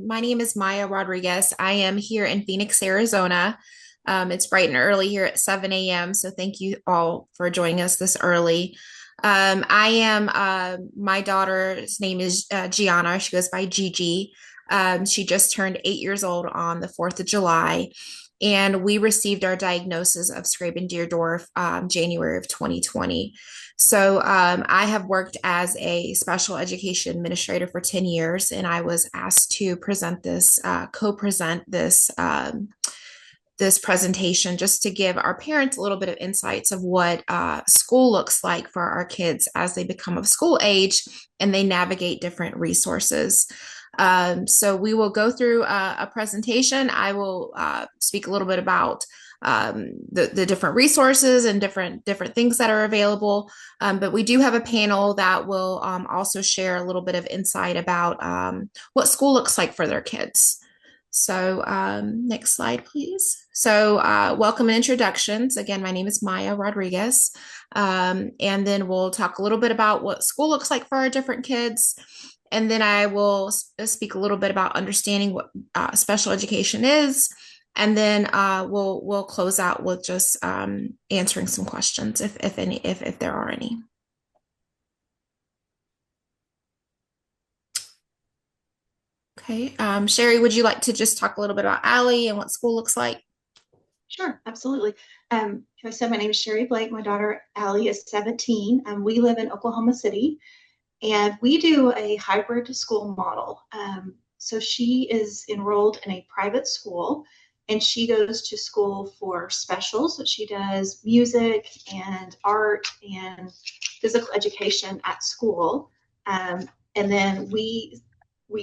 My name is Maya Rodriguez. I am here in Phoenix, Arizona. It's bright and early here at 7 a.m., so thank you all for joining us this early. My daughter's name is Gianna. She goes by Gigi. She just turned 8 years old on the 4th of July, and we received our diagnosis of Skraban-Deardorff January of 2020. I have worked as a special education administrator for 10 years, and I was asked to co-present this presentation just to give our parents a little bit of insights of what school looks like for our kids as they become of school age and they navigate different resources. So we will go through a presentation. I will speak a little bit about the different resources and different things that are available. But we do have a panel that will also share a little bit of insight about what school looks like for their kids. So next slide, please. So welcome and introductions. Again, my name is Maya Rodriguez. And then we'll talk a little bit about what school looks like for our different kids. And then I will speak a little bit about understanding what special education is. And then we'll close out with just answering some questions if there are any. Okay, Sherry, would you like to just talk a little bit about Allie and what school looks like? Sure, absolutely. Like I said, my name is Sherry Blake. My daughter Allie is 17. We live in Oklahoma City, and we do a hybrid school model. So she is enrolled in a private school, and she goes to school for specials. So she does music and art and physical education at school. And then we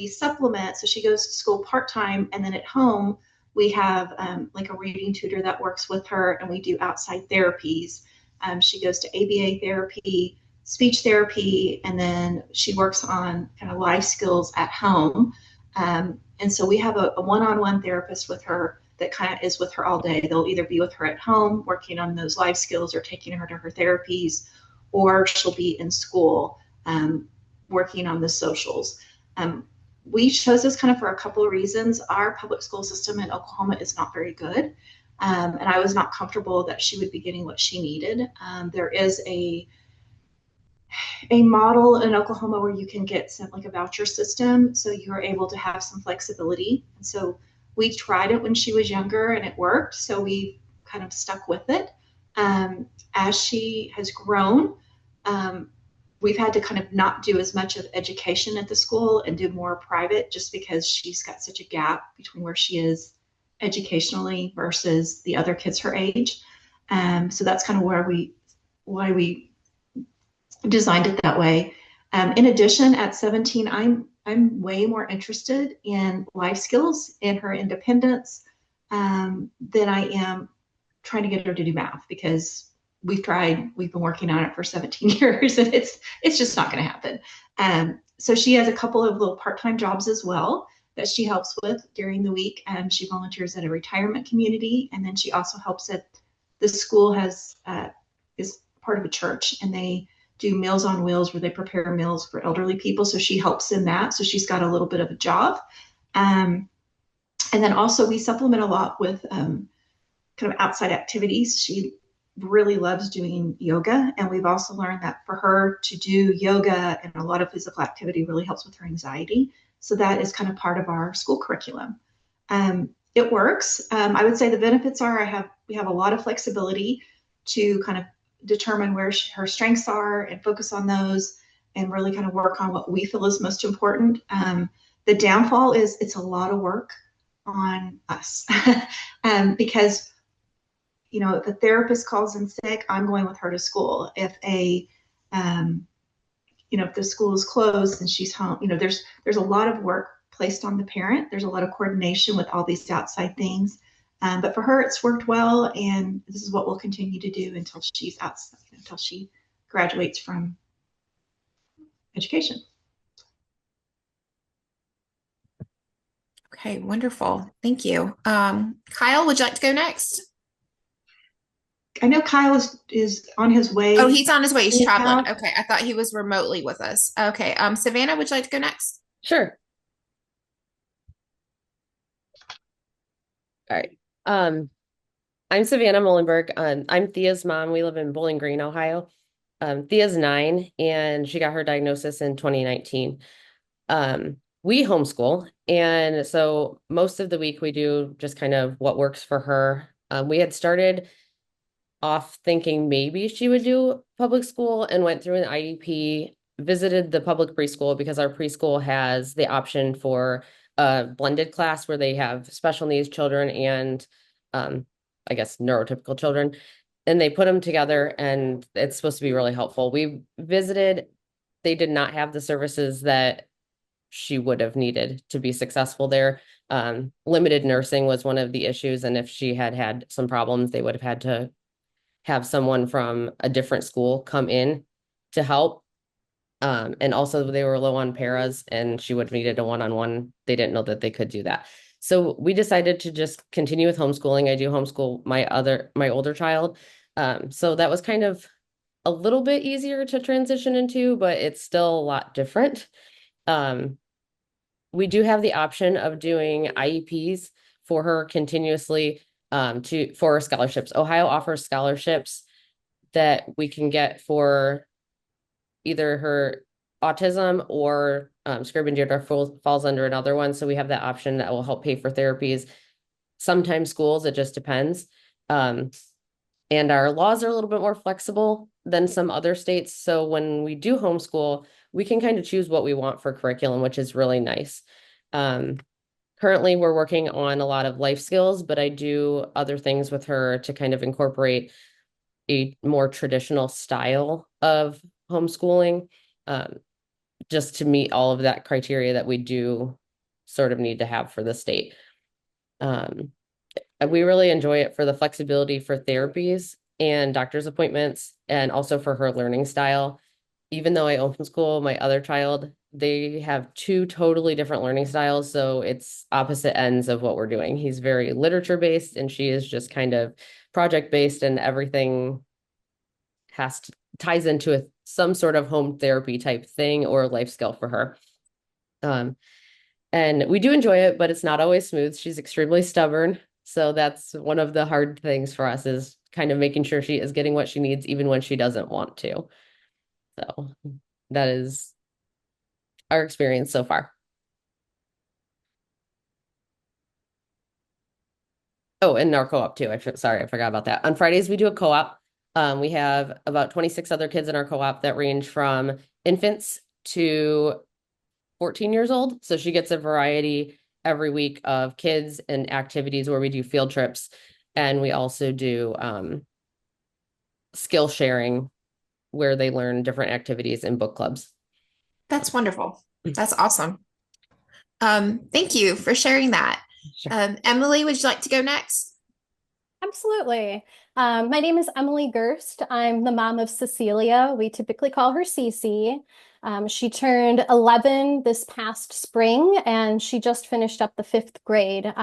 supplement. So she goes to school part-time, and then at home we have like a reading tutor that works with her, and we do outside therapies. She goes to ABA therapy, speech therapy, and then she works on kind of life skills at home. And so we have a one-on-one therapist with her that kind of is with her all day. They'll either be with her at home working on those life skills or taking her to her therapies, or she'll be in school working on the socials. We chose this kind of for a couple of reasons. Our public school system in Oklahoma is not very good. And I was not comfortable that she would be getting what she needed. There is a model in Oklahoma where you can get some like a voucher system, so you are able to have some flexibility. And so we tried it when she was younger and it worked, so we kind of stuck with it. As she has grown, we've had to kind of not do as much of education at the school and do more private, just because she's got such a gap between where she is educationally versus the other kids her age. So that's kind of why we designed it that way. In addition, at 17, I'm way more interested in life skills and her independence than I am trying to get her to do math, because we've been working on it for 17 years, and it's just not going to happen. So she has a couple of little part-time jobs as well that she helps with during the week. She volunteers at a retirement community, and then she also helps at the school is part of a church, and they do Meals on Wheels where they prepare meals for elderly people. So she helps in that. So she's got a little bit of a job. And then also we supplement a lot with kind of outside activities. She really loves doing yoga. And we've also learned that for her to do yoga and a lot of physical activity really helps with her anxiety. So that is kind of part of our school curriculum. It works. I would say the benefits are we have a lot of flexibility to kind of determine where her strengths are and focus on those and really kind of work on what we feel is most important. The downfall is it's a lot of work on us because, if a therapist calls in sick, I'm going with her to school. If if the school is closed and she's home, there's a lot of work placed on the parent. There's a lot of coordination with all these outside things. But for her, it's worked well, and this is what we'll continue to do until she's outside, until she graduates from education. Okay, wonderful. Thank you. Kyle, would you like to go next? I know Kyle is on his way. Oh, he's on his way. He's traveling. Okay, I thought he was remotely with us. Okay, Savannah, would you like to go next? Sure. All right. Um, I'm Savannah Mullenberg. I'm Thea's mom. We live in Bowling Green, Ohio. Thea's 9, and she got her diagnosis in 2019. We homeschool, and so most of the week we do just kind of what works for her. We had started off thinking maybe she would do public school and went through an IEP, visited the public preschool because our preschool has the option for a blended class where they have special needs children and um, I guess neurotypical children. And they put them together and it's supposed to be really helpful. We visited, they did not have the services that she would have needed to be successful there. Limited nursing was one of the issues. And if she had had some problems, they would have had to have someone from a different school come in to help. And also they were low on paras and she would have needed a one-on-one. They didn't know that they could do that. So we decided to just continue with homeschooling. I do homeschool my older child. So that was kind of a little bit easier to transition into, but it's still a lot different. Um, we do have the option of doing IEPs for her continuously to for scholarships. Ohio offers scholarships that we can get for either her autism or Skraban-Deardorff falls under another one. So we have that option that will help pay for therapies. Sometimes schools, it just depends. Um, and our laws are a little bit more flexible than some other states. So when we do homeschool, we can kind of choose what we want for curriculum, which is really nice. Um, Currently, we're working on a lot of life skills, but I do other things with her to kind of incorporate a more traditional style of homeschooling, um, just to meet all of that criteria that we do sort of need to have for the state. Um, and we really enjoy it for the flexibility for therapies and doctor's appointments, and also for her learning style. Even though I homeschool my other child, they have two totally different learning styles. So it's opposite ends of what we're doing. He's very literature based, and she is just kind of project based, and everything has to ties into some sort of home therapy type thing or life skill for her. Um, and we do enjoy it, but it's not always smooth. She's extremely stubborn. So that's one of the hard things for us is kind of making sure she is getting what she needs, even when she doesn't want to. So that is our experience so far. Oh, and our co-op too. Sorry, I forgot about that. On Fridays, we do a co-op. We have about 26 other kids in our co-op that range from infants to 14 years old. So she gets a variety every week of kids and activities where we do field trips. And we also do skill sharing where they learn different activities in book clubs. That's wonderful. That's awesome. Thank you for sharing that. Sure. Emily, would you like to go next? Absolutely. My name is Emily Gerst. I'm the mom of Cecilia. We typically call her Cece. She turned 11 this past spring, and she just finished up the 5th grade.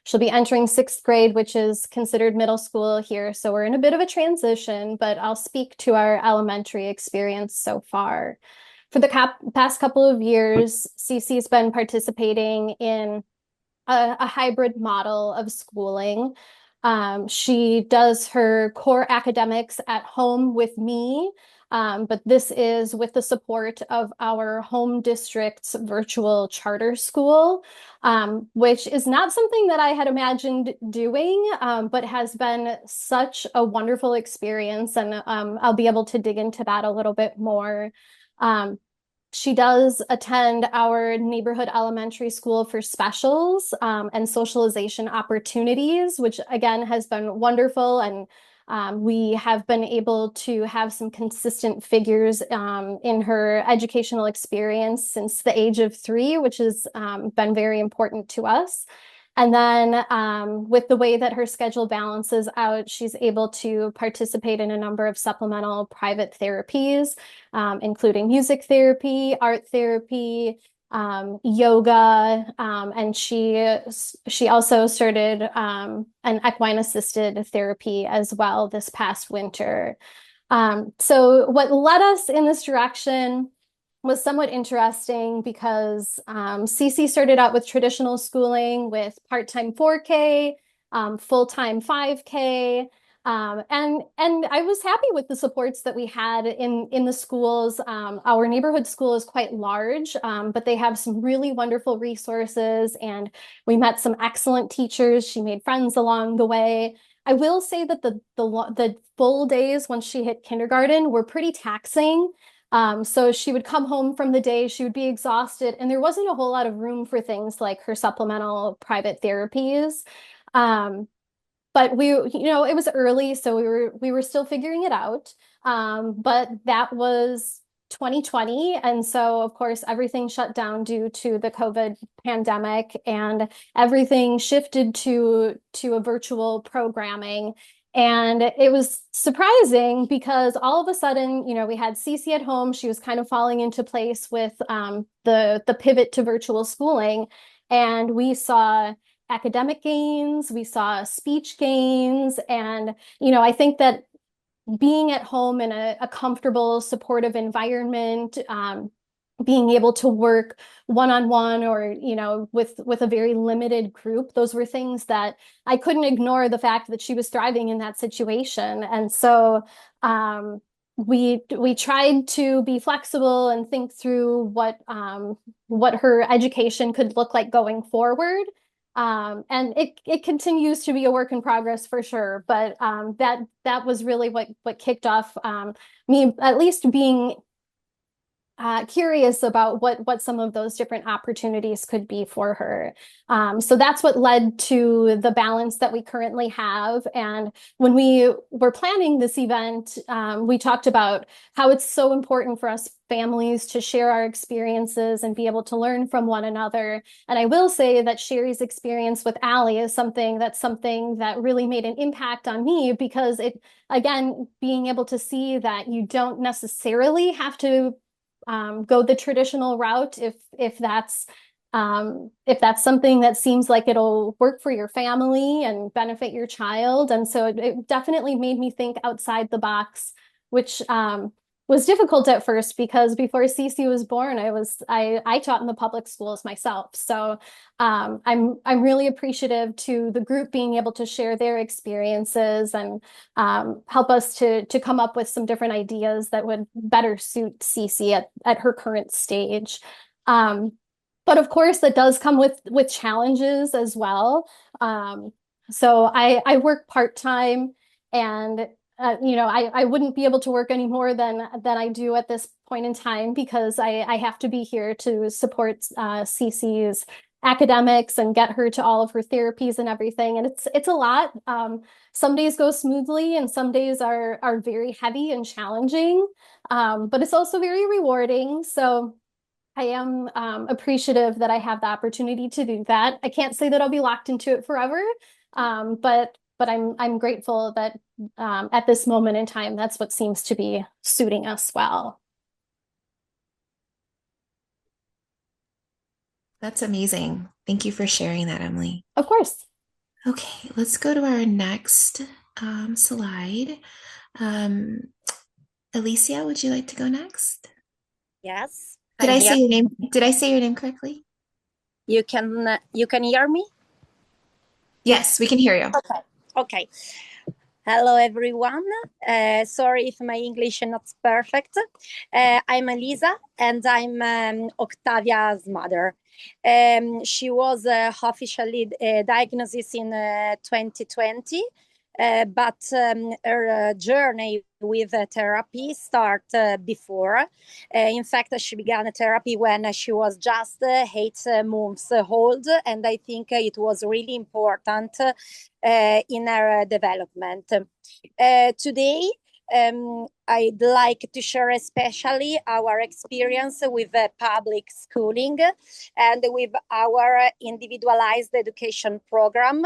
She'll be entering 6th grade, which is considered middle school here. So we're in a bit of a transition, but I'll speak to our elementary experience so far. For the past couple of years, Cece's been participating in a hybrid model of schooling. She does her core academics at home with me, but this is with the support of our home district's virtual charter school, which is not something that I had imagined doing, but has been such a wonderful experience. And I'll be able to dig into that a little bit more. Um, she does attend our neighborhood elementary school for specials and socialization opportunities, which again has been wonderful. And we have been able to have some consistent figures in her educational experience since the age of 3, which has been very important to us. And then with the way that her schedule balances out, she's able to participate in a number of supplemental private therapies, including music therapy, art therapy, yoga, and she also started an equine assisted therapy as well this past winter. So what led us in this direction was somewhat interesting because Cece started out with traditional schooling with part-time 4K, full-time 5K. And I was happy with the supports that we had in the schools. Our neighborhood school is quite large, but they have some really wonderful resources, and we met some excellent teachers. She made friends along the way. I will say that the full days once she hit kindergarten were pretty taxing. So she would come home from the day, she would be exhausted, and there wasn't a whole lot of room for things like her supplemental private therapies. Um, but it was early, so we were still figuring it out. But that was 2020, and so of course everything shut down due to the COVID pandemic, and everything shifted to a virtual programming. And it was surprising because all of a sudden, we had Cece at home. She was kind of falling into place with the pivot to virtual schooling, and we saw academic gains, we saw speech gains, and I think that being at home in a comfortable, supportive environment, being able to work one-on-one or with a very limited group, those were things that I couldn't ignore, the fact that she was thriving in that situation. And so we tried to be flexible and think through what her education could look like going forward. And it continues to be a work in progress for sure, but that was really what kicked off me at least being curious about what some of those different opportunities could be for her. So that's what led to the balance that we currently have. And when we were planning this event, we talked about how it's so important for us families to share our experiences and be able to learn from one another. And I will say that Sherry's experience with Allie is something that really made an impact on me, because again, being able to see that you don't necessarily have to go the traditional route if that's something that seems like it'll work for your family and benefit your child. And so it definitely made me think outside the box, which was difficult at first, because before Cece was born, I taught in the public schools myself. So I'm really appreciative to the group being able to share their experiences and help us to come up with some different ideas that would better suit Cece at her current stage. But of course, that does come with challenges as well. So I work part-time, and I wouldn't be able to work any more than I do at this point in time, because I have to be here to support Cece's academics and get her to all of her therapies and everything. And it's a lot. Some days go smoothly and some days are very heavy and challenging, but it's also very rewarding. So I am appreciative that I have the opportunity to do that. I can't say that I'll be locked into it forever, but I'm grateful that at this moment in time, that's what seems to be suiting us well. That's amazing. Thank you for sharing that, Emily. Of course. Okay, let's go to our next slide. Alicia, would you like to go next? Yes. Did I say your name? Did I say your name correctly? You can hear me? Yes, we can hear you. Okay. Hello, everyone. Sorry if my English is not perfect. I'm Elisa, and I'm Octavia's mother. She was officially diagnosed in 2020, but her journey with therapy started before. In fact, she began therapy when she was just 8 months old, and I think it was really important in her development. Today, I'd like to share especially our experience with public schooling and with our individualized education program.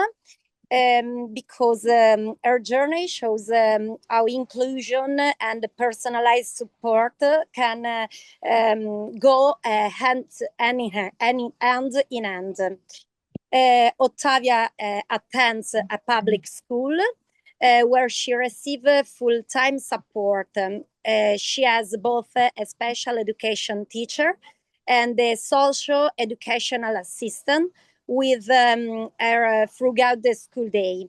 Because her journey shows how inclusion and personalized support can go hand in hand. Ottavia attends a public school where she receives full-time support. She has both a special education teacher and a social educational assistant with her throughout the school day.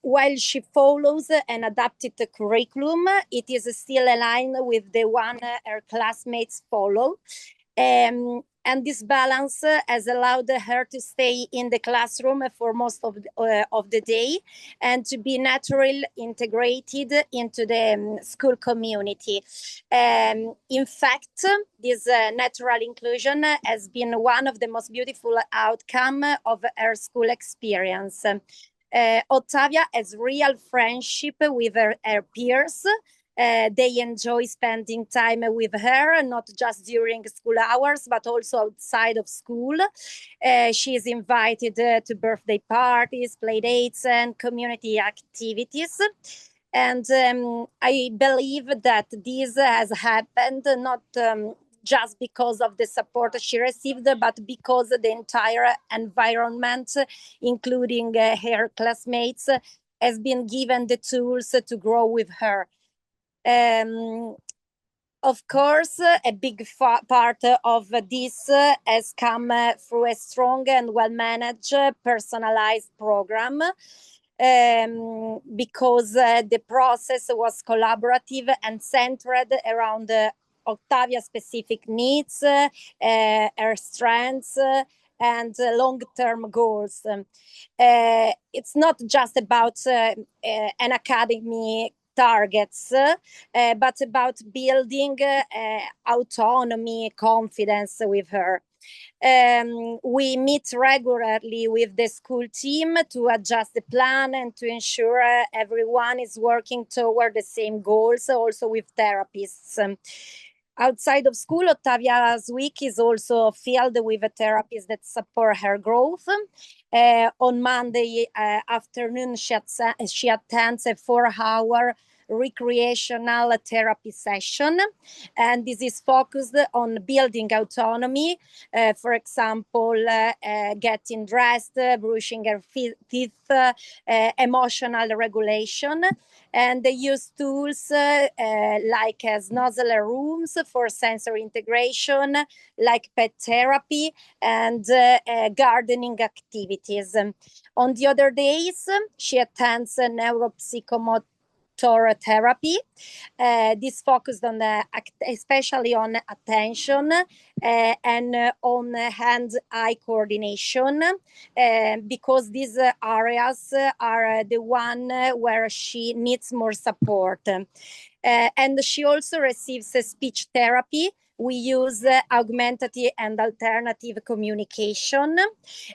While she follows an adapted curriculum, it is still aligned with the one her classmates follow. And this balance has allowed her to stay in the classroom for most of the day and to be naturally integrated into the school community. In fact, this natural inclusion has been one of the most beautiful outcomes of her school experience. Ottavia has real friendship with her peers. They enjoy spending time with her, not just during school hours, but also outside of school. She is invited to birthday parties, play dates, and community activities. And I believe that this has happened not just because of the support she received, but because the entire environment, including her classmates, has been given the tools to grow with her. Of course, a big part of this has come through a strong and well-managed, personalized program, because the process was collaborative and centered around Ottavia's specific needs, her strengths, and long-term goals. It's not just about an academic targets, but about building autonomy, confidence with her. We meet regularly with the school team to adjust the plan and to ensure everyone is working toward the same goals, also with therapists. Outside of school, Ottavia's week is also filled with therapies that support her growth. On Monday afternoon, she attends a 4-hour recreational therapy session, and this is focused on building autonomy, for example, getting dressed, brushing her teeth, emotional regulation, and they use tools like snuzzle rooms for sensory integration, like pet therapy, and gardening activities. On the other days, she attends neuropsychomotor therapy. This focused on especially on attention and on hand-eye coordination, because these areas are the one where she needs more support. And she also receives speech therapy. We use augmentative and alternative communication.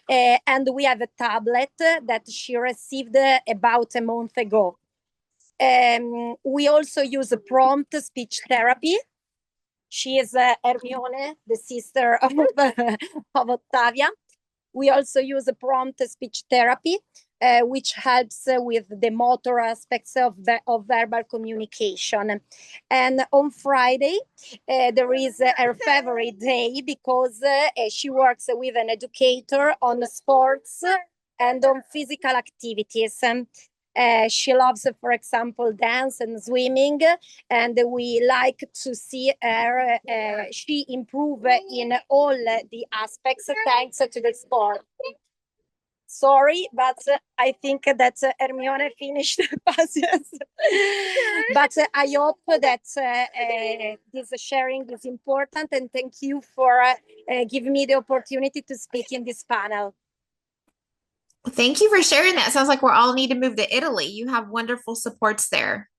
And we have a tablet that she received about a month ago. We also use prompt speech therapy. She is Hermione, the sister of Ottavia. We also use prompt speech therapy, which helps with the motor aspects of verbal communication. And on Friday, there is her favorite day, because she works with an educator on sports and on physical activities. She loves, for example, dance and swimming, and we like to see her she improve in all the aspects thanks to the sport. Sorry, but I think that Hermione finished the puzzles. But I hope that this sharing is important, and thank you for giving me the opportunity to speak in this panel. Thank you for sharing that. Sounds like we're all need to move to Italy. You have wonderful supports there.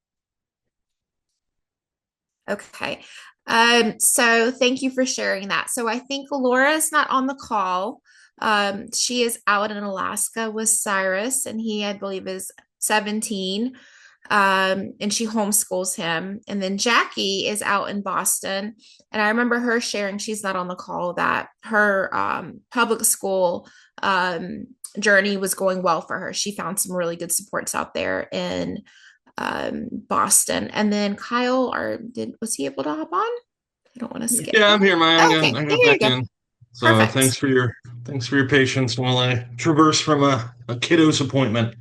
Okay. So thank you for sharing that. So I think Laura is not on the call. She is out in Alaska with Cyrus, and he, I believe, is 17. And she homeschools him. And then Jackie is out in Boston. And I remember her sharing, she's not on the call, that her public school journey was going well for her. She found some really good supports out there in Boston. And then Kyle, was he able to hop on? I don't want to skip. Yeah, I'm here, Maya. Okay, I got back in. So perfect. thanks for your patience while I traverse from a kiddo's appointment.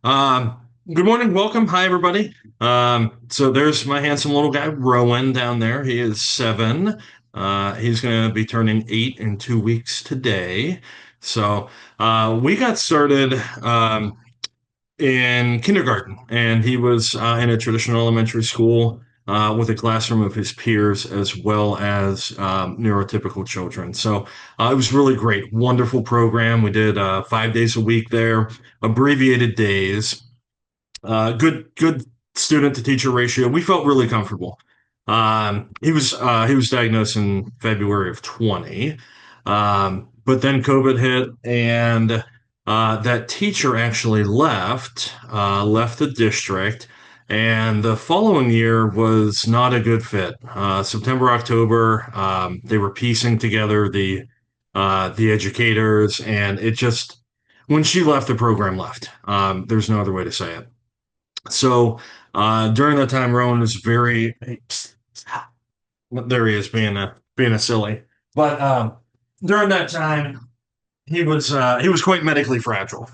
Good morning, welcome. Hi, everybody. So there's my handsome little guy, Rowan, down there. He is 7. He's going to be turning 8 in 2 weeks today. So we got started in kindergarten, and he was in a traditional elementary school with a classroom of his peers as well as neurotypical children. So it was really great, wonderful program. We did 5 days a week there, abbreviated days, good student to teacher ratio. We felt really comfortable. He was diagnosed in February of 20, but then COVID hit, and that teacher actually left the district, and the following year was not a good fit. September, October, they were piecing together the educators, and it just when she left, the program left. There's no other way to say it. So during that time, Rowan was very there he is being a silly. But during that time, he was quite medically fragile.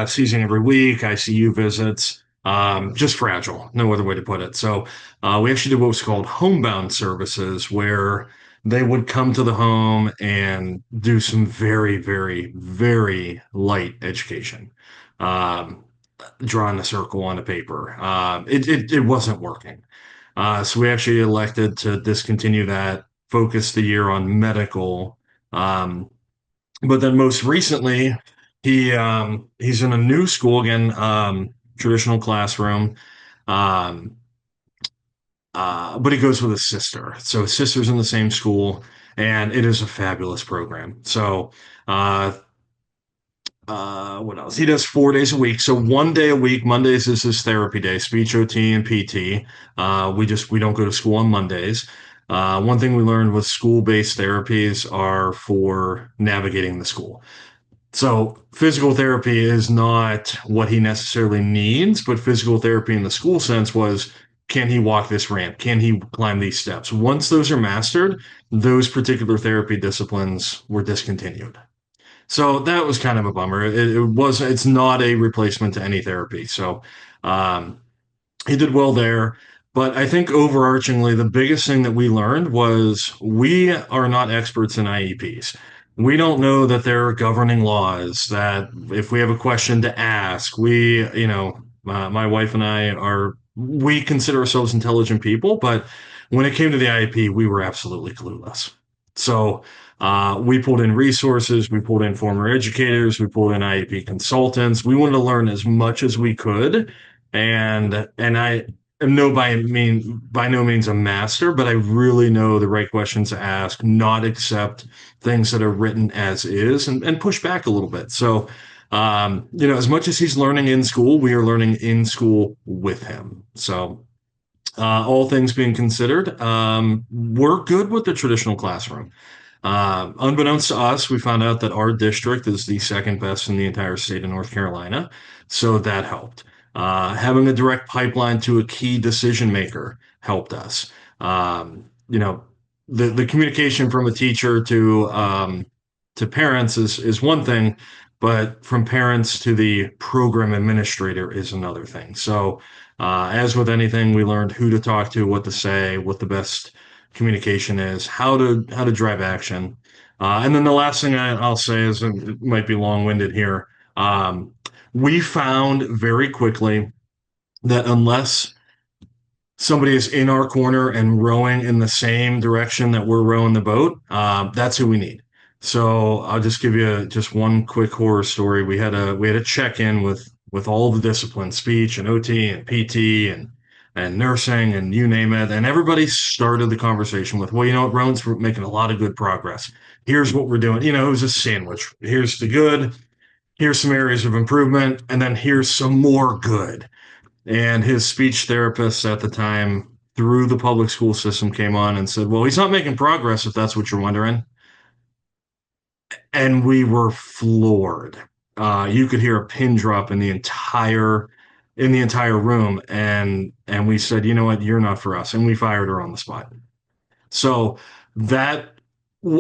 Seizing every week, ICU visits, just fragile. No other way to put it. So we actually did what was called homebound services, where they would come to the home and do some very, very, very light education. Um, Drawing a circle on a paper. It wasn't working. So we actually elected to discontinue that, focus the year on medical. But then most recently, he's in a new school again, traditional classroom. Um, but he goes with his sister. So his sister's in the same school, and it is a fabulous program. So uh, what else? He does 4 days a week. So one day a week, Mondays is his therapy day, speech OT and PT. We don't go to school on Mondays. One thing we learned was school-based therapies are for navigating the school. So physical therapy is not what he necessarily needs, but physical therapy in the school sense was, can he walk this ramp? Can he climb these steps? Once those are mastered, those particular therapy disciplines were discontinued. So that was kind of a bummer. It's not a replacement to any therapy. So um, he did well there. But I think overarchingly, the biggest thing that we learned was we are not experts in IEPs. We don't know that there are governing laws that if we have a question to ask, my wife and we consider ourselves intelligent people, but when it came to the IEP, we were absolutely clueless. So we pulled in resources, we pulled in former educators, we pulled in IEP consultants. We wanted to learn as much as we could, and I am by no means a master, but I really know the right questions to ask, not accept things that are written as is, and push back a little bit. So, as much as he's learning in school, we are learning in school with him. So, all things being considered, we're good with the traditional classroom. Unbeknownst to us, we found out that our district is the second best in the entire state of North Carolina. So that helped. Having a direct pipeline to a key decision maker helped us. The communication from a teacher to parents is one thing, but from parents to the program administrator is another thing. So, as with anything, we learned who to talk to, what to say, what the best communication is, how to drive action. And then the last thing I'll say is, it might be long-winded here. We found very quickly that unless somebody is in our corner and rowing in the same direction that we're rowing the boat, that's who we need. So I'll just give you just one quick horror story. We had a check-in with all the disciplines, speech and OT and PT and nursing and you name it. And everybody started the conversation with, well, Rowan's making a lot of good progress. Here's what we're doing. It was a sandwich. Here's the good, here's some areas of improvement, and then here's some more good. And his speech therapist at the time, through the public school system, came on and said, well, he's not making progress, if that's what you're wondering. And we were floored. You could hear a pin drop in the entire room, and we said, you know what, you're not for us, and we fired her on the spot. So that,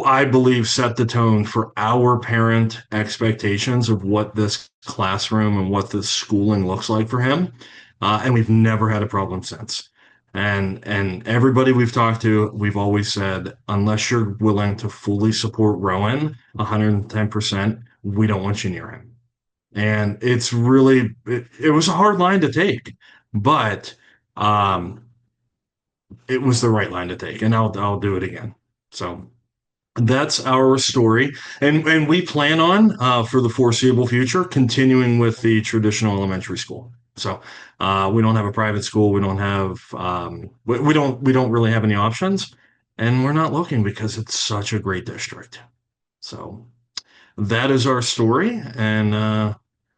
I believe, set the tone for our parent expectations of what this classroom and what this schooling looks like for him. And we've never had a problem since. And everybody we've talked to, we've always said, unless you're willing to fully support Rowan 110%, we don't want you near him. And it's really, it was a hard line to take, but it was the right line to take, and I'll do it again. So that's our story, and we plan on for the foreseeable future continuing with the traditional elementary school. So we don't have a private school. We don't have we don't really have any options, and we're not looking because it's such a great district. So that is our story, and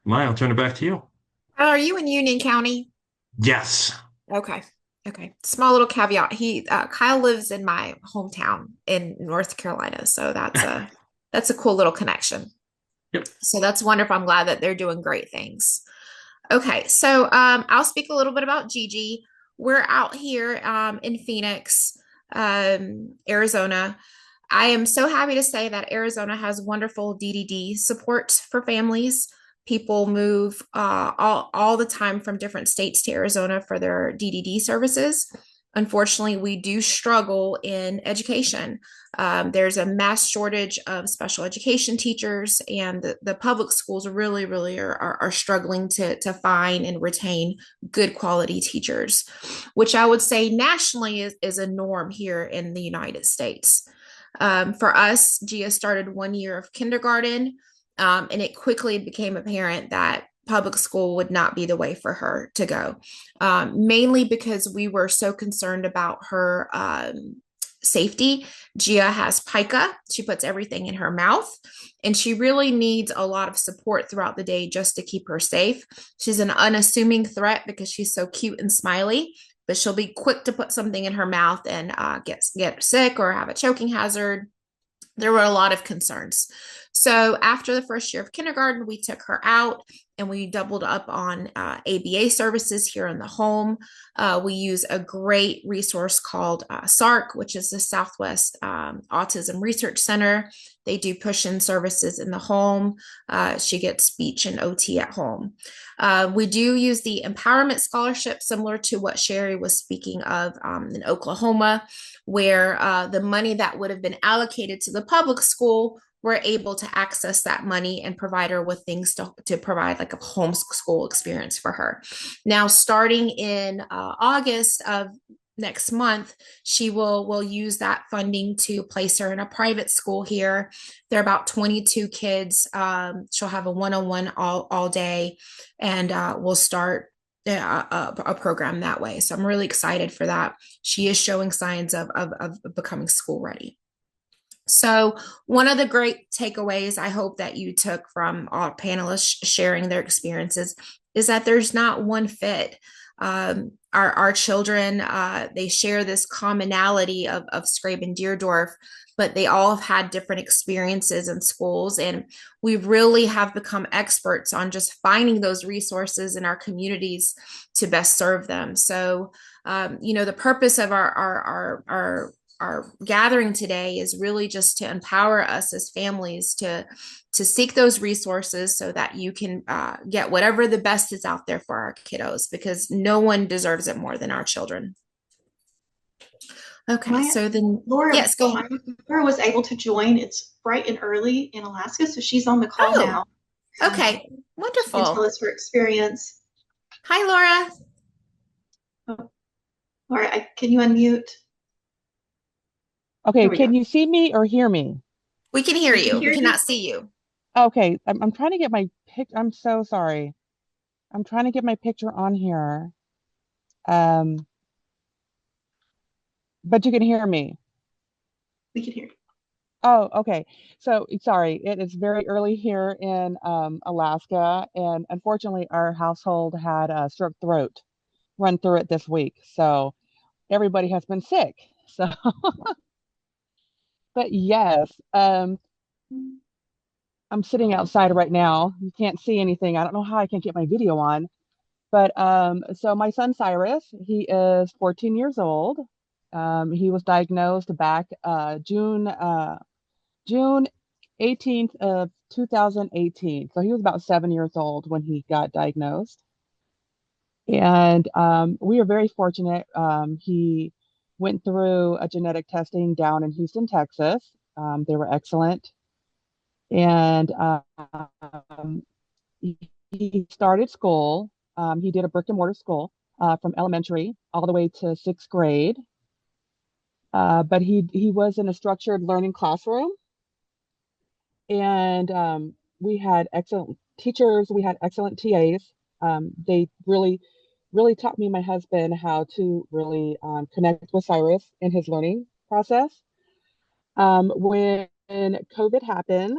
Maya, I'll turn it back to you. Are you in Union County? Yes. Okay. Okay. Small little caveat. Kyle lives in my hometown in North Carolina, so that's a cool little connection. Yep. So that's wonderful. I'm glad that they're doing great things. Okay, so I'll speak a little bit about Gigi. We're out here in Phoenix, Arizona. I am so happy to say that Arizona has wonderful DDD support for families. People move all the time from different states to Arizona for their DDD services. Unfortunately, we do struggle in education. There's a mass shortage of special education teachers, and the public schools really are struggling to find and retain good quality teachers, which I would say nationally is a norm here in the United States. For us, Gia started 1 year of kindergarten, and it quickly became apparent that public school would not be the way for her to go, mainly because we were so concerned about her safety. Gia has pica. She puts everything in her mouth, and she really needs a lot of support throughout the day just to keep her safe. She's an unassuming threat because she's so cute and smiley, but she'll be quick to put something in her mouth and get sick or have a choking hazard. There were a lot of concerns. So after the first year of kindergarten, we took her out and we doubled up on ABA services here in the home. We use a great resource called SARC, which is the Southwest Autism Research Center. They do push-in services in the home. She gets speech and OT at home. We do use the Empowerment Scholarship, similar to what Sherry was speaking of in Oklahoma, where the money that would have been allocated to the public school, we're able to access that money and provide her with things to provide like a homeschool experience for her. Now, starting in August of next month, she will use that funding to place her in a private school here. There are about 22 kids. She'll have a one-on-one all day, and we'll start a program that way. So I'm really excited for that. She is showing signs of becoming school ready. So one of the great takeaways I hope that you took from our panelists sharing their experiences is that there's not one fit. Our children, they share this commonality of Skraban-Deardorff, but they all have had different experiences in schools. And we really have become experts on just finding those resources in our communities to best serve them. So, the purpose of our gathering today is really just to empower us as families to seek those resources so that you can get whatever the best is out there for our kiddos, because no one deserves it more than our children. Okay, Maya, so then Laura, yes, go ahead. Laura was able to join. It's bright and early in Alaska, so she's on the call now. Okay, wonderful. She can tell us her experience. Hi, Laura. Oh, Laura, can you unmute? Okay, can you see me or hear me? We can hear you. We cannot see you. Okay, I'm trying to get my picture. I'm so sorry. I'm trying to get my picture on here. But you can hear me. We can hear you. Oh, okay. So sorry, it is very early here in Alaska, and unfortunately, our household had a strep throat run through it this week. So everybody has been sick. So, but yes, I'm sitting outside right now. You can't see anything. I don't know how I can get my video on. But so my son Cyrus, he is 14 years old. He was diagnosed back June 18th of 2018. So he was about 7 years old when he got diagnosed. And we are very fortunate. He went through a genetic testing down in Houston, Texas. They were excellent. And he started school. He did a brick and mortar school from elementary all the way to sixth grade. But he was in a structured learning classroom, and we had excellent teachers. We had excellent TAs. They really taught me and my husband how to really connect with Cyrus in his learning process. When COVID happened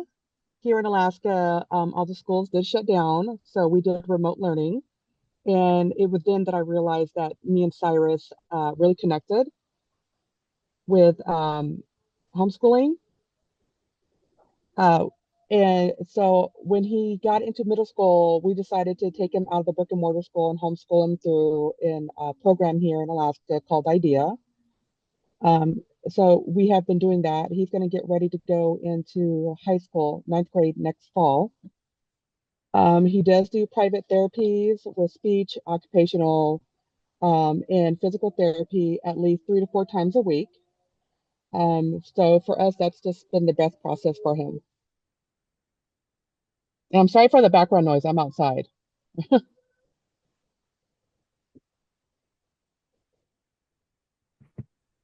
here in Alaska, all the schools did shut down, so we did remote learning. And it was then that I realized that me and Cyrus really connected with homeschooling. Uh, and so when he got into middle school, we decided to take him out of the brick and mortar school and homeschool him through in a program here in Alaska called IDEA. So we have been doing that. He's going to get ready to go into high school, ninth grade next fall. He does do private therapies with speech, occupational, and physical therapy at least 3 to 4 times a week. So for us, that's just been the best process for him. And I'm sorry for the background noise. I'm outside.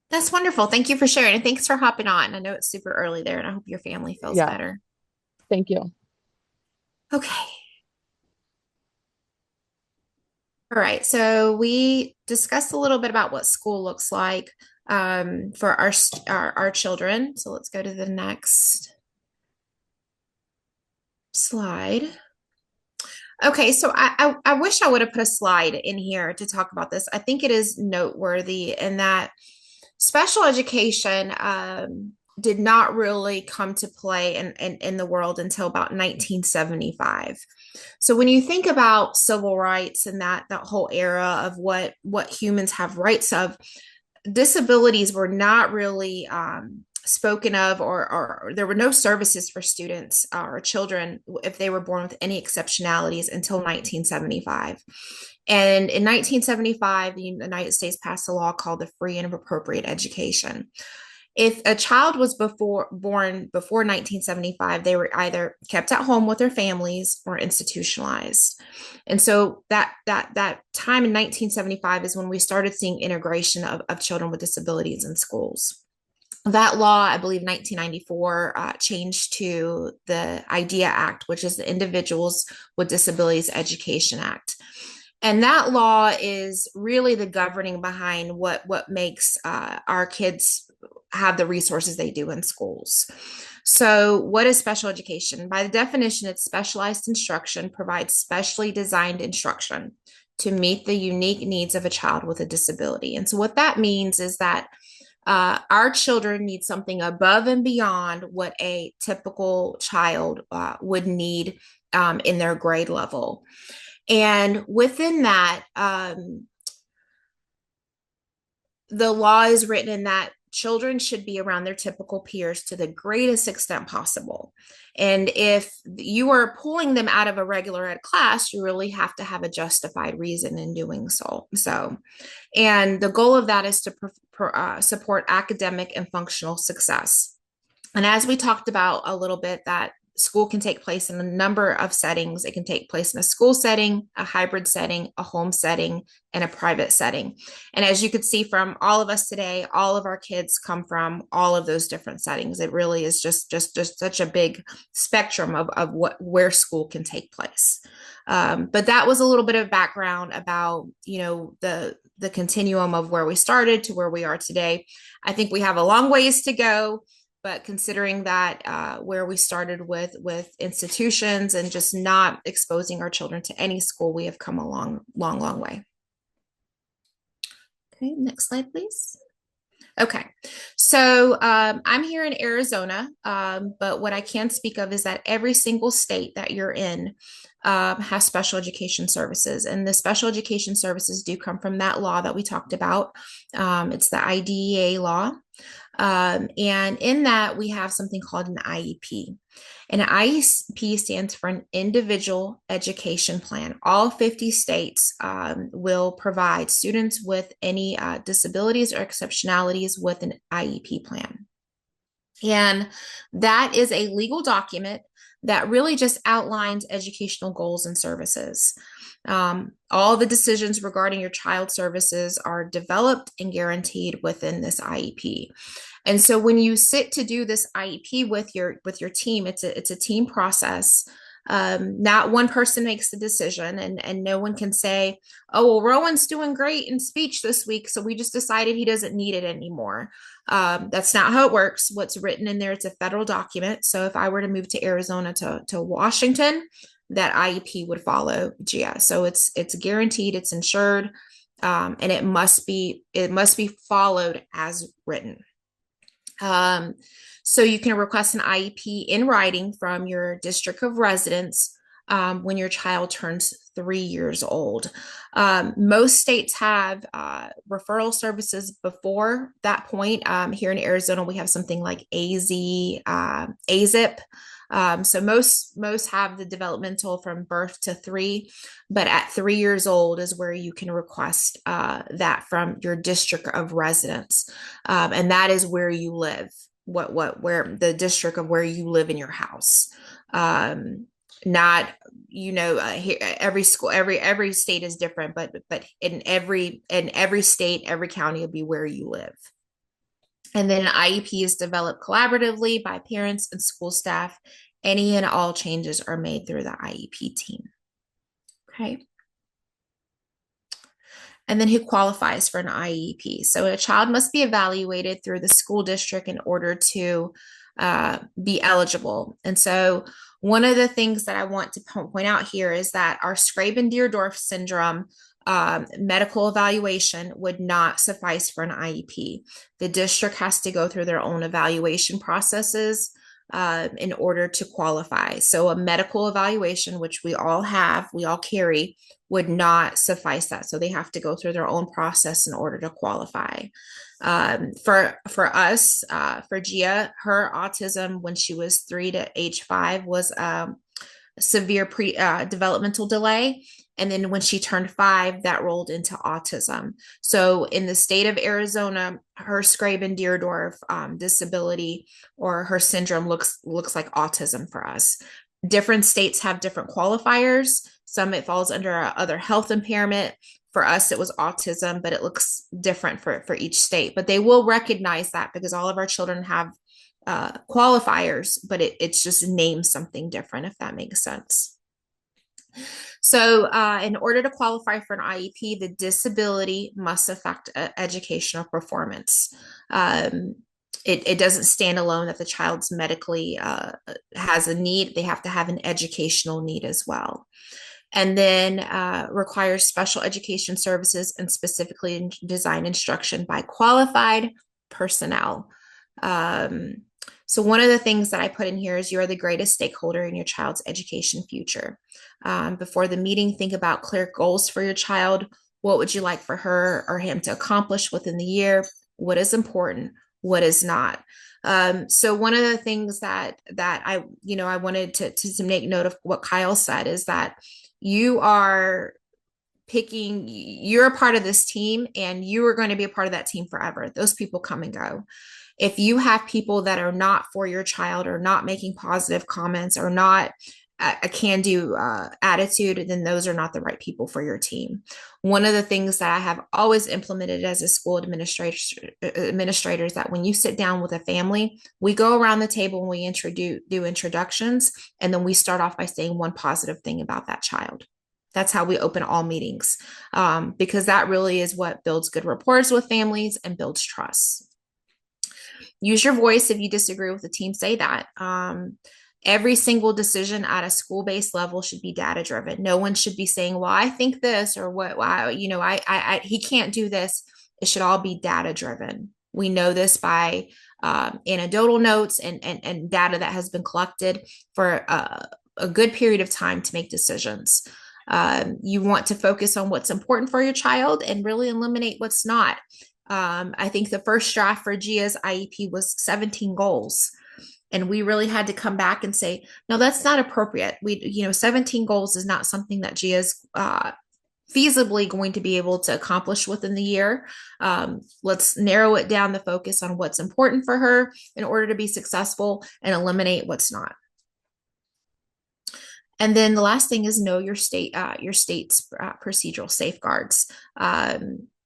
That's wonderful. Thank you for sharing, and thanks for hopping on. I know it's super early there, and I hope your family feels Yeah, better. thank you. Okay. All right. So we discussed a little bit about what school looks like for our children. So let's go to the next slide. Okay, so I wish I would have put a slide in here to talk about this. I think it is noteworthy in that special education did not really come to play in the world until about 1975. So when you think about civil rights and that whole era of what humans have rights of, disabilities were not really spoken of, or there were no services for students or children if they were born with any exceptionalities until 1975. And in 1975, the United States passed a law called the Free and Appropriate Education. If a child was born before 1975, they were either kept at home with their families or institutionalized. And so that time in 1975 is when we started seeing integration of children with disabilities in schools. That law, I believe 1994, changed to the IDEA Act, which is the Individuals with Disabilities Education Act. And that law is really the governing behind what makes our kids have the resources they do in schools. So what is special education? By the definition, it's specialized instruction, provides specially designed instruction to meet the unique needs of a child with a disability. And so what that means is that our children need something above and beyond what a typical child would need in their grade level. And within that, the law is written in that children should be around their typical peers to the greatest extent possible. And if you are pulling them out of a regular ed class, you really have to have a justified reason in doing so. And the goal of that is to support academic and functional success. And as we talked about a little bit, that school can take place in a number of settings. It can take place in a school setting, a hybrid setting, a home setting, and a private setting. And as you could see from all of us today, all of our kids come from all of those different settings. It really is just such a big spectrum of where school can take place. But that was a little bit of background about, the continuum of where we started to where we are today. I think we have a long ways to go. But considering that where we started with institutions and just not exposing our children to any school, we have come a long way. Okay, next slide, please. Okay, so I'm here in Arizona, but what I can speak of is that every single state that you're in has special education services, and the special education services do come from that law that we talked about. It's the IDEA law. And in that, we have something called an IEP. And an IEP stands for an Individual Education Plan. All 50 states will provide students with any disabilities or exceptionalities with an IEP plan. And that is a legal document that really just outlines educational goals and services. All the decisions regarding your child services are developed and guaranteed within this IEP. And so when you sit to do this IEP with your team, it's a team process. Not one person makes the decision, and no one can say, oh, well, Rowan's doing great in speech this week, so we just decided he doesn't need it anymore. That's not how it works. What's written in there, it's a federal document. So if I were to move to Arizona to Washington, that IEP would follow GIA. So it's guaranteed, it's insured, and it must be followed as written. So you can request an IEP in writing from your district of residence when your child turns 3 years old. Most states have referral services before that point. Here in Arizona, we have something like AZIP. So most have the developmental from birth to 3, but at 3 years old is where you can request that from your district of residence, and that is where you live. Where the district of where you live in your house. Not here, every school, every state is different, but in every state, every county will be where you live. And then an IEP is developed collaboratively by parents and school staff. Any and all changes are made through the IEP team. Okay. And then who qualifies for an IEP? So a child must be evaluated through the school district in order to be eligible. And so one of the things that I want to point out here is that our Skraban-Deardorff syndrome medical evaluation would not suffice for an IEP. The district has to go through their own evaluation processes in order to qualify. So a medical evaluation, which we all carry, would not suffice that. So they have to go through their own process in order to qualify. For us, for Gia, her autism when she was 3 to age 5 was severe developmental delay. And then when she turned 5, that rolled into autism. So in the state of Arizona, her Skraban-Deardorff disability or her syndrome looks like autism for us. Different states have different qualifiers. Some it falls under other health impairment. For us, it was autism, but it looks different for each state. But they will recognize that because all of our children have qualifiers, but it's just named something different, if that makes sense. So in order to qualify for an IEP, the disability must affect educational performance. It doesn't stand alone that the child's medically has a need. They have to have an educational need as well. And then requires special education services and specifically design instruction by qualified personnel. So one of the things that I put in here is you're the greatest stakeholder in your child's education future. Before the meeting, think about clear goals for your child. What would you like for her or him to accomplish within the year? What is important? What is not? So one of the things that I wanted to make note of what Kyle said is that you're a part of this team and you are going to be a part of that team forever. Those people come and go. If you have people that are not for your child or not making positive comments or not a can-do attitude, then those are not the right people for your team. One of the things that I have always implemented as a school administrator is that when you sit down with a family, we go around the table and we do introductions, and then we start off by saying one positive thing about that child. That's how we open all meetings, because that really is what builds good rapport with families and builds trust. Use your voice. If you disagree with the team, say that. Every single decision at a school-based level should be data-driven. No one should be saying, well, I think this, or he can't do this. It should all be data-driven. We know this by anecdotal notes and data that has been collected for a good period of time to make decisions. You want to focus on what's important for your child and really eliminate what's not. I think the first draft for Gia's IEP was 17 goals. And we really had to come back and say, no, that's not appropriate. 17 goals is not something that Gia's feasibly going to be able to accomplish within the year. Let's narrow it down, the focus on what's important for her in order to be successful, and eliminate what's not. And then the last thing is know your state's procedural safeguards.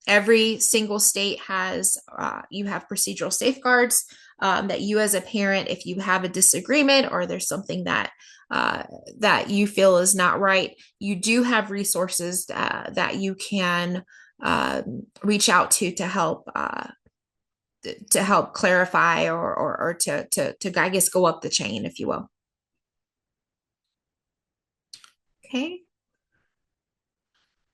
Every single state has, you have procedural safeguards that you as a parent, if you have a disagreement or there's something that that you feel is not right, you do have resources that you can reach out to help clarify or to I guess go up the chain, if you will. Okay.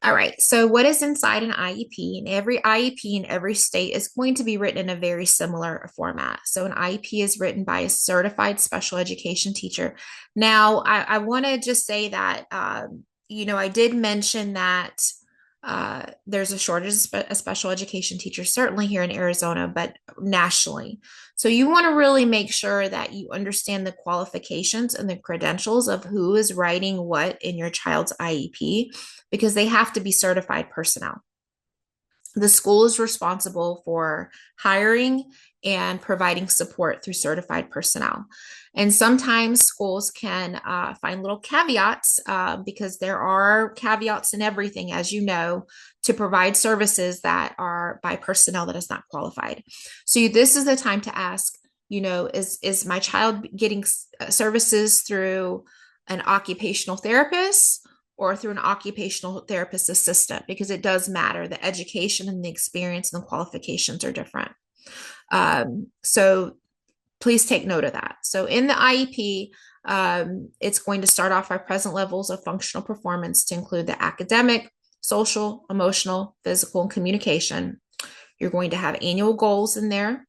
All right. So what is inside an IEP? And every IEP in every state is going to be written in a very similar format. So an IEP is written by a certified special education teacher. Now, I want to just say that, I did mention that there's a shortage of special education teachers, certainly here in Arizona, but nationally. So you want to really make sure that you understand the qualifications and the credentials of who is writing what in your child's IEP, because they have to be certified personnel. The school is responsible for hiring and providing support through certified personnel. And sometimes schools can find little caveats because there are caveats in everything, as you know, to provide services that are by personnel that is not qualified. So this is the time to ask, is my child getting services through an occupational therapist or through an occupational therapist assistant? Because it does matter. The education and the experience and the qualifications are different. So please take note of that. So in the IEP, it's going to start off our present levels of functional performance to include the academic, social, emotional, physical, and communication. You're going to have annual goals in there.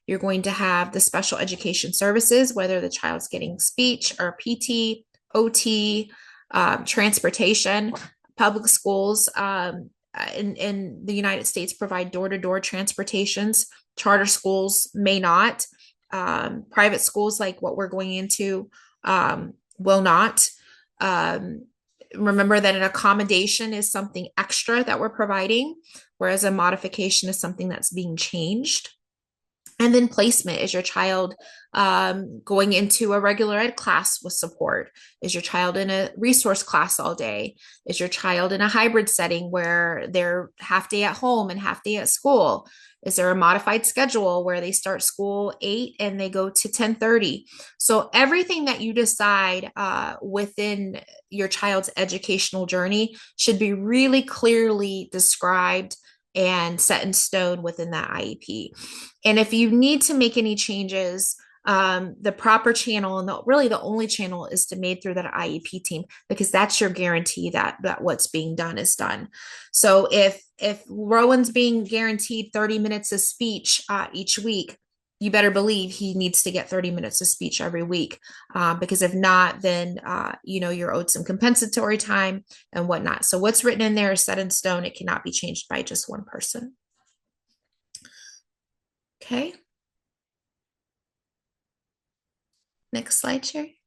You're going to have the special education services, whether the child's getting speech or PT, OT, transportation. Public schools in the United States provide door-to-door transportations. Charter schools may not. Private schools, like what we're going into, will not. Remember that an accommodation is something extra that we're providing, whereas a modification is something that's being changed. And then placement. Is your child going into a regular ed class with support? Is your child in a resource class all day? Is your child in a hybrid setting where they're half day at home and half day at school? Is there a modified schedule where they start school 8 and they go to 10:30? So everything that you decide within your child's educational journey should be really clearly described and set in stone within that IEP. And if you need to make any changes, the proper channel, and really the only channel, is to made through that IEP team, because that's your guarantee that what's being done is done. So if Rowan's being guaranteed 30 minutes of speech each week, you better believe he needs to get 30 minutes of speech every week, because if not, then you're owed some compensatory time and whatnot. So what's written in there is set in stone. It cannot be changed by just one person. Okay. Next slide, Sherry.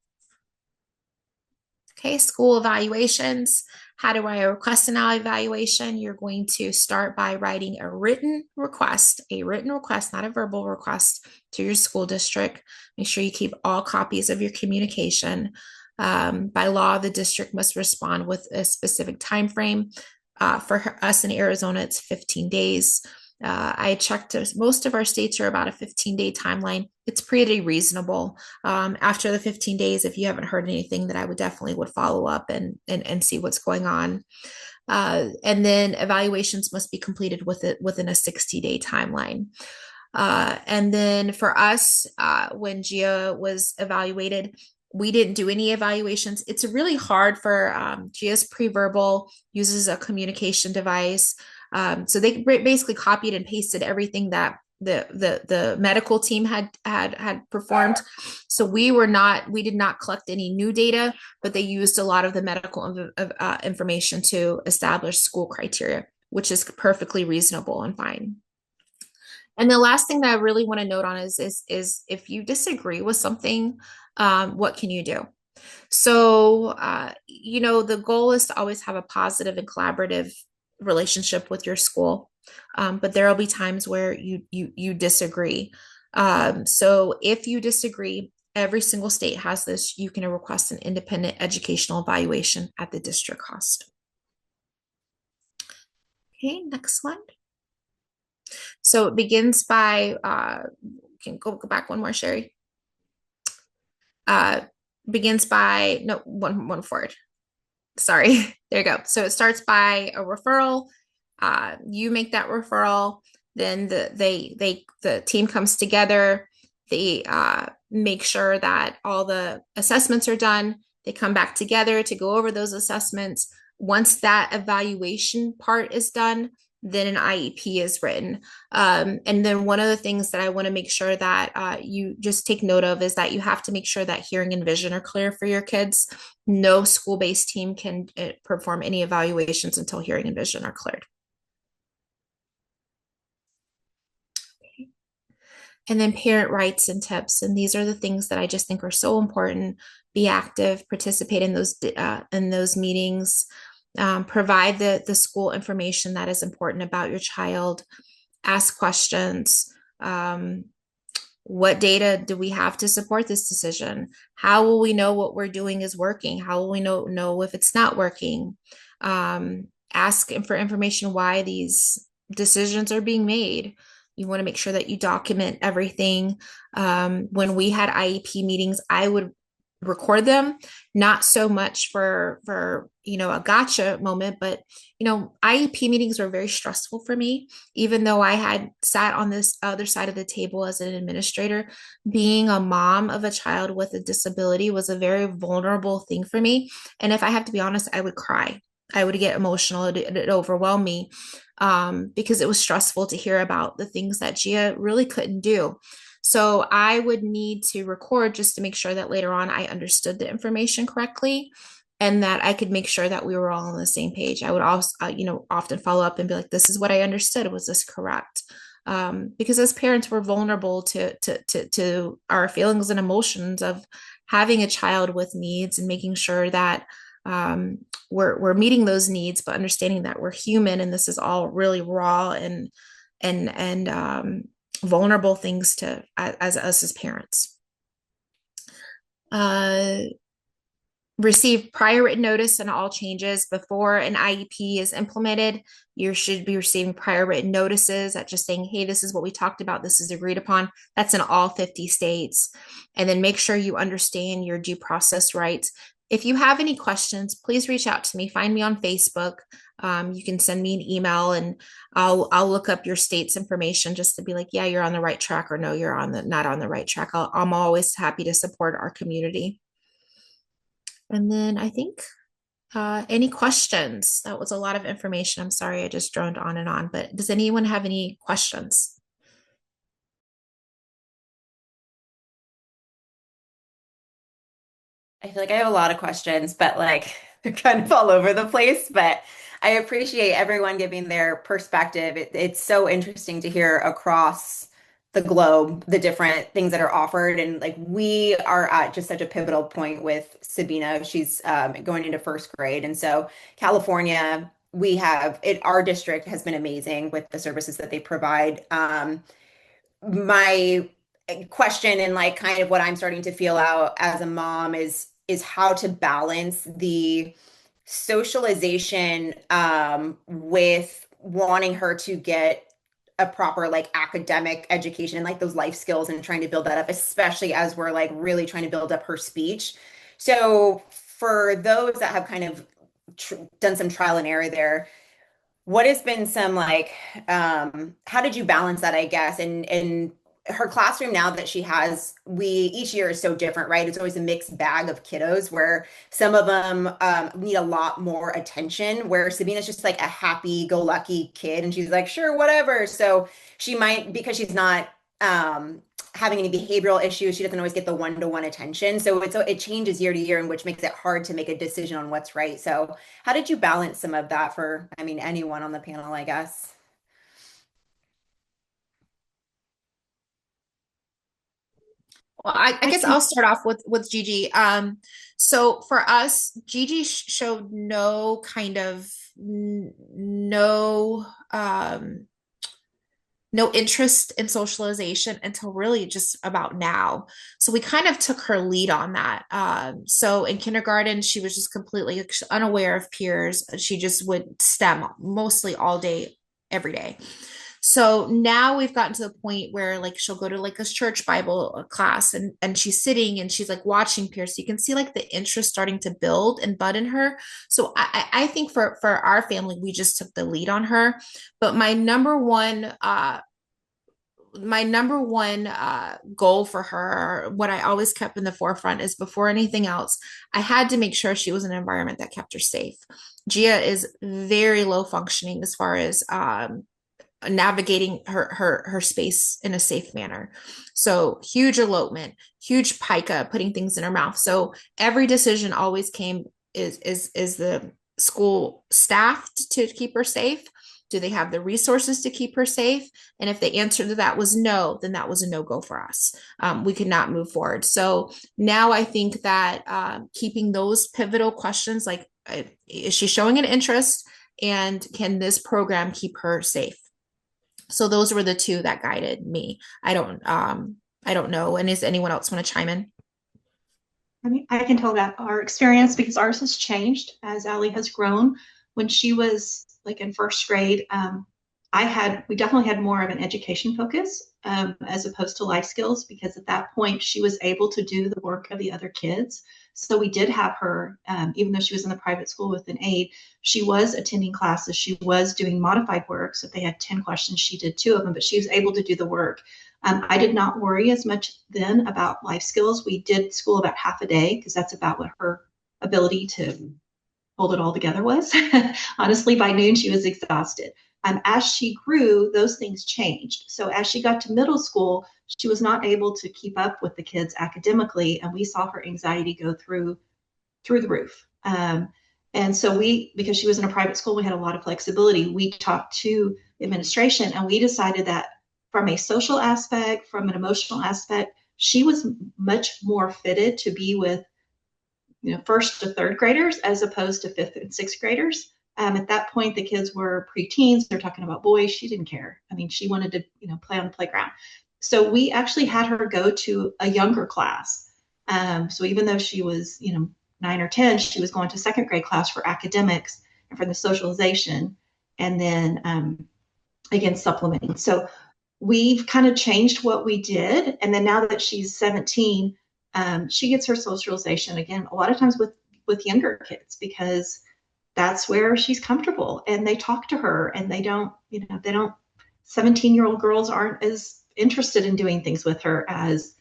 Okay, school evaluations. How do I request an evaluation? You're going to start by writing a written request, not a verbal request, to your school district. Make sure you keep all copies of your communication. By law, the district must respond with a specific time frame. For us in Arizona, it's 15 days. I checked, most of our states are about a 15-day timeline. It's pretty reasonable. After the 15 days, if you haven't heard anything, then I would definitely follow up and see what's going on. And then evaluations must be completed within a 60-day timeline. And then for us, when Gia was evaluated, we didn't do any evaluations. It's really hard for Gia's pre-verbal uses a communication device. So they basically copied and pasted everything that the medical team had performed. So we did not collect any new data, but they used a lot of the medical information to establish school criteria, which is perfectly reasonable and fine. And the last thing that I really want to note on is if you disagree with something, what can you do? So, the goal is to always have a positive and collaborative relationship with your school. But there will be times where you disagree. So if you disagree, every single state has this. You can request an independent educational evaluation at the district cost. Okay, next slide. So it begins by, can go back one more, Sherry. Begins by, no, one forward. Sorry, there you go. So it starts by a referral. You make that referral, then the team comes together. They make sure that all the assessments are done. They come back together to go over those assessments. Once that evaluation part is done, then an IEP is written. And then one of the things that I want to make sure that you just take note of is that you have to make sure that hearing and vision are clear for your kids. No school-based team can perform any evaluations until hearing and vision are cleared. Okay. And then parent rights and tips. And these are the things that I just think are so important. Be active, participate in those meetings, provide the school information that is important about your child, ask questions. What data do we have to support this decision? How will we know what we're doing is working? How will we know if it's not working? Ask for information why these decisions are being made. You want to make sure that you document everything. When we had IEP meetings, I would record them, not so much for a gotcha moment, but IEP meetings were very stressful for me. Even though I had sat on this other side of the table as an administrator, being a mom of a child with a disability was a very vulnerable thing for me. And if I have to be honest, I would cry. I would get emotional. It overwhelmed me because it was stressful to hear about the things that Gia really couldn't do. So I would need to record just to make sure that later on I understood the information correctly and that I could make sure that we were all on the same page. I would also, often follow up and be like, this is what I understood. Was this correct? Because as parents, we're vulnerable to our feelings and emotions of having a child with needs and making sure that we're meeting those needs, but understanding that we're human and this is all really raw and vulnerable things to as us as parents. Receive prior written notice on all changes before an IEP is implemented. You should be receiving prior written notices that just saying, hey, this is what we talked about. This is agreed upon. That's in all 50 states. And then make sure you understand your due process rights. If you have any questions, please reach out to me. Find me on Facebook. You can send me an email and I'll look up your state's information just to be like, yeah, you're on the right track, or no, you're not on the right track. I'm always happy to support our community. And then I think any questions? That was a lot of information. I'm sorry, I just droned on and on, but does anyone have any questions? I feel like I have a lot of questions, but like they're kind of all over the place. But I appreciate everyone giving their perspective. It's so interesting to hear across the globe the different things that are offered. And like we are at just such a pivotal point with Sabina. She's going into first grade. And so California, we have it, our district has been amazing with the services that they provide. My question and like kind of what I'm starting to feel out as a mom is how to balance the socialization with wanting her to get a proper like academic education and like those life skills and trying to build that up, especially as we're like really trying to build up her speech. So for those that have kind of done some trial and error there, what has been some like how did you balance that, I guess? And her classroom now that she has, we each year is so different, right? It's always a mixed bag of kiddos where some of them need a lot more attention, where Sabina's just like a happy-go-lucky kid and she's like, sure, whatever. So she might, because she's not having any behavioral issues, she doesn't always get the one-to-one attention. So it changes year to year, and which makes it hard to make a decision on what's right. So how did you balance some of that for, I mean, anyone on the panel, I guess? Well, I guess I'll start off with Gigi. So for us, Gigi showed no kind of no no interest in socialization until really just about now. So we kind of took her lead on that. So in kindergarten, she was just completely unaware of peers. She just would STEM mostly all day, every day. So now we've gotten to the point where like she'll go to like a church Bible class and she's sitting and she's like watching peers. So you can see like the interest starting to build and bud in her. So I think for our family, we just took the lead on her. But my number one goal for her, what I always kept in the forefront is before anything else, I had to make sure she was in an environment that kept her safe. Gia is very low functioning as far as navigating her space in a safe manner. So huge elopement, huge pica, putting things in her mouth. So every decision always came is the school staffed to keep her safe? Do they have the resources to keep her safe? And if the answer to that was no, then that was a no-go for us. We could not move forward. So now I think that keeping those pivotal questions like, is she showing an interest? And can this program keep her safe? So those were the two that guided me. I don't know. And does anyone else want to chime in? I mean, I can tell that our experience, because ours has changed as Allie has grown. When she was like in first grade, we definitely had more of an education focus as opposed to life skills, because at that point she was able to do the work of the other kids. So we did have her, even though she was in the private school with an aide, she was attending classes. She was doing modified work. So if they had 10 questions, she did 2 of them, but she was able to do the work. I did not worry as much then about life skills. We did school about half a day because that's about what her ability to hold it all together was. Honestly, by noon, she was exhausted. As she grew, those things changed. So as she got to middle school, she was not able to keep up with the kids academically, and we saw her anxiety go through the roof. And so because she was in a private school, we had a lot of flexibility. We talked to the administration, and we decided that from a social aspect, from an emotional aspect, she was much more fitted to be with first to third graders as opposed to fifth and sixth graders. At that point, the kids were preteens. They're talking about boys. She didn't care. I mean, she wanted to, play on the playground. So we actually had her go to a younger class. So even though she was, 9 or 10, she was going to second grade class for academics and for the socialization, and then again supplementing. So we've kind of changed what we did, and then now that she's 17. She gets her socialization again a lot of times with younger kids, because that's where she's comfortable, and they talk to her, and they don't 17-year-old girls aren't as interested in doing things with her as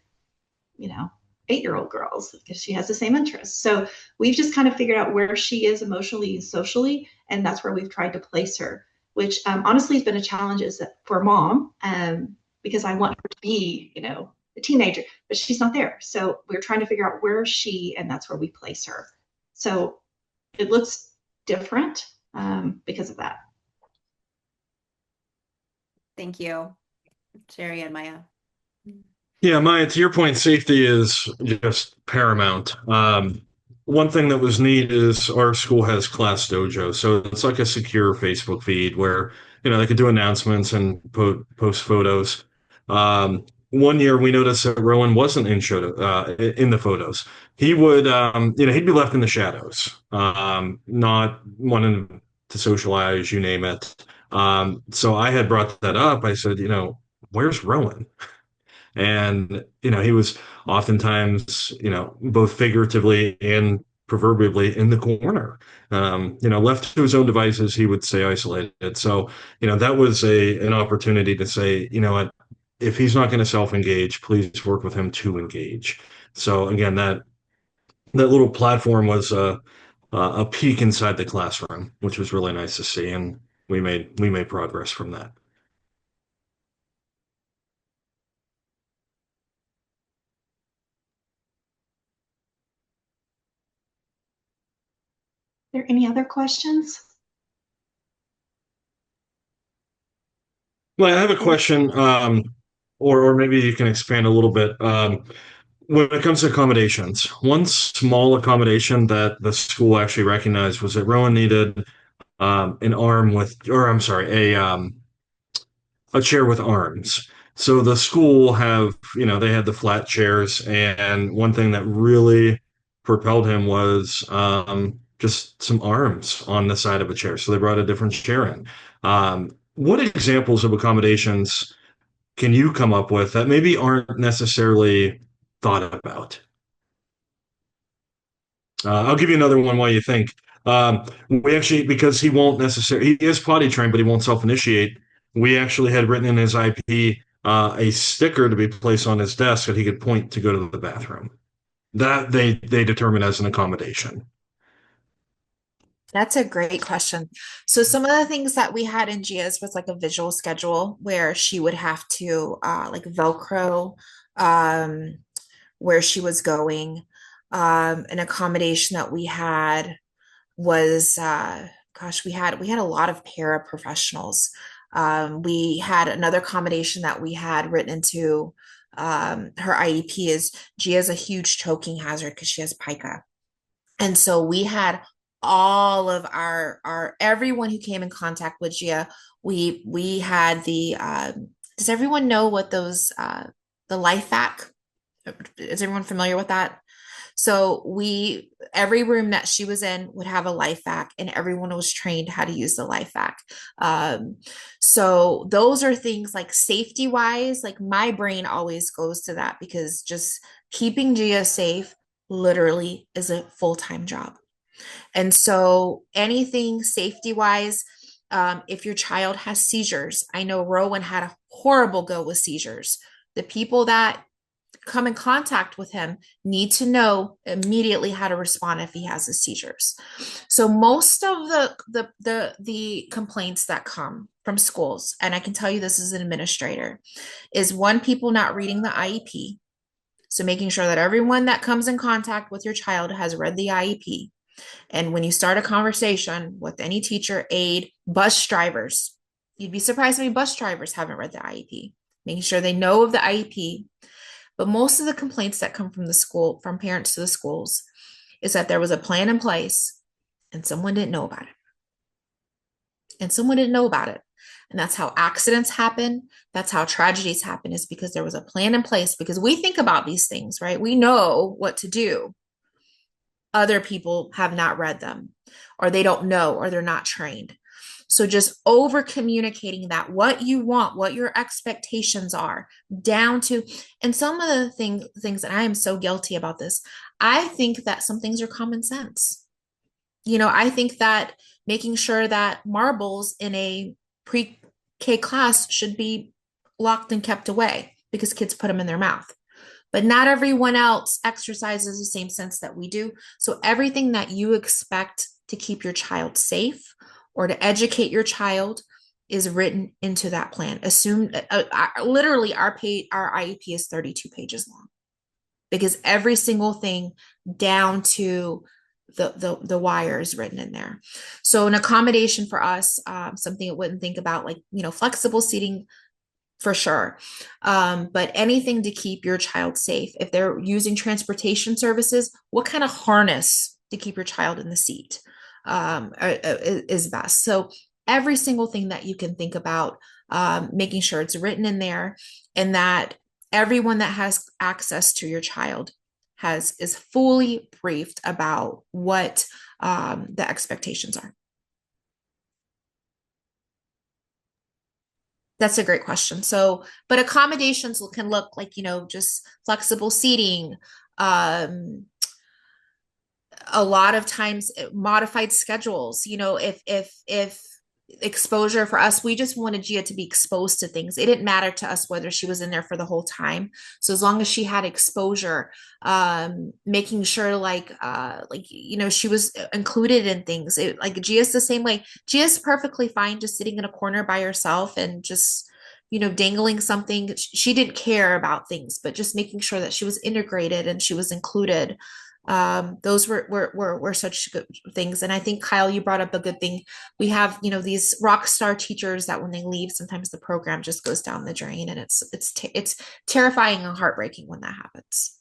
8-year-old girls, because she has the same interests. So we've just kind of figured out where she is emotionally and socially, and that's where we've tried to place her, which honestly has been a challenge for mom, because I want her to be a teenager, but she's not there. So we're trying to figure out where is she, and that's where we place her. So it looks different because of that. Thank you, Sherry and Maya. Yeah, Maya, to your point, safety is just paramount. One thing that was neat is our school has Class Dojo, so it's like a secure Facebook feed where they could do announcements and post photos. One year we noticed that Rowan wasn't in the photos. He would, he'd be left in the shadows, not wanting to socialize, you name it. So I had brought that up. I said, where's Rowan? And, he was oftentimes, both figuratively and proverbially in the corner. Left to his own devices, he would stay isolated. So, that was an opportunity to say, what, if he's not going to self-engage, please work with him to engage. So again, that little platform was a peek inside the classroom, which was really nice to see. And we made progress from that. Are there any other questions? Well, I have a question, or maybe you can expand a little bit. when it comes to accommodations, one small accommodation that the school actually recognized was that Rowan needed an arm with, or I'm sorry, a chair with arms. So the school have, they had the flat chairs, and one thing that really propelled him was just some arms on the side of a chair. So they brought a different chair in. What examples of accommodations can you come up with that maybe aren't necessarily thought about? I'll give you another one while you think. We actually, because he won't necessarily, he is potty trained, but he won't self-initiate. We actually had written in his IP a sticker to be placed on his desk that he could point to go to the bathroom. That they determine as an accommodation. That's a great question. So some of the things that we had in Gia's was like a visual schedule where she would have to like Velcro um, where she was going. An accommodation that we had was gosh, we had a lot of paraprofessionals. We had another accommodation that we had written into her IEP is Gia's a huge choking hazard because she has pica. And so we had all of our everyone who came in contact with Gia, we had the does everyone know what those the life vac? Is everyone familiar with that? So every room that she was in would have a life vac, and everyone was trained how to use the life vac. Um, so those are things like safety wise, like my brain always goes to that because just keeping Gia safe literally is a full-time job. And so anything safety wise, if your child has seizures, I know Rowan had a horrible go with seizures. The people that come in contact with him need to know immediately how to respond if he has the seizures. So most of the complaints that come from schools, and I can tell you this as an administrator, is one, people not reading the IEP. So making sure that everyone that comes in contact with your child has read the IEP. And when you start a conversation with any teacher, aide, bus drivers, you'd be surprised how many bus drivers haven't read the IEP, making sure they know of the IEP. But most of the complaints that come from the school, from parents to the schools, is that there was a plan in place and someone didn't know about it. And someone didn't know about it. And that's how accidents happen. That's how tragedies happen, is because there was a plan in place. Because we think about these things, right? We know what to do. Other people have not read them, or they don't know, or they're not trained. So just over communicating that what you want, what your expectations are, down to, and some of the things, and I am so guilty about this, I think that some things are common sense. I think that making sure that marbles in a pre-K class should be locked and kept away because kids put them in their mouth. But not everyone else exercises the same sense that we do. So everything that you expect to keep your child safe or to educate your child is written into that plan. Assume literally our IEP is 32 pages long because every single thing down to the wire is written in there. So an accommodation for us, something it wouldn't think about, like, flexible seating for sure. But anything to keep your child safe. If they're using transportation services, what kind of harness to keep your child in the seat is best. So every single thing that you can think about, making sure it's written in there, and that everyone that has access to your child is fully briefed about what the expectations are. That's a great question. So, but accommodations can look like, just flexible seating, a lot of times modified schedules. If exposure for us, we just wanted Gia to be exposed to things. It didn't matter to us whether she was in there for the whole time. So as long as she had exposure, making sure she was included in things. Like Gia's the same way. Gia's perfectly fine just sitting in a corner by herself and just dangling something. She didn't care about things, but just making sure that she was integrated and she was included. Those were such good things. And I think, Kyle, you brought up a good thing. We have these rock star teachers that when they leave, sometimes the program just goes down the drain, and it's terrifying and heartbreaking when that happens.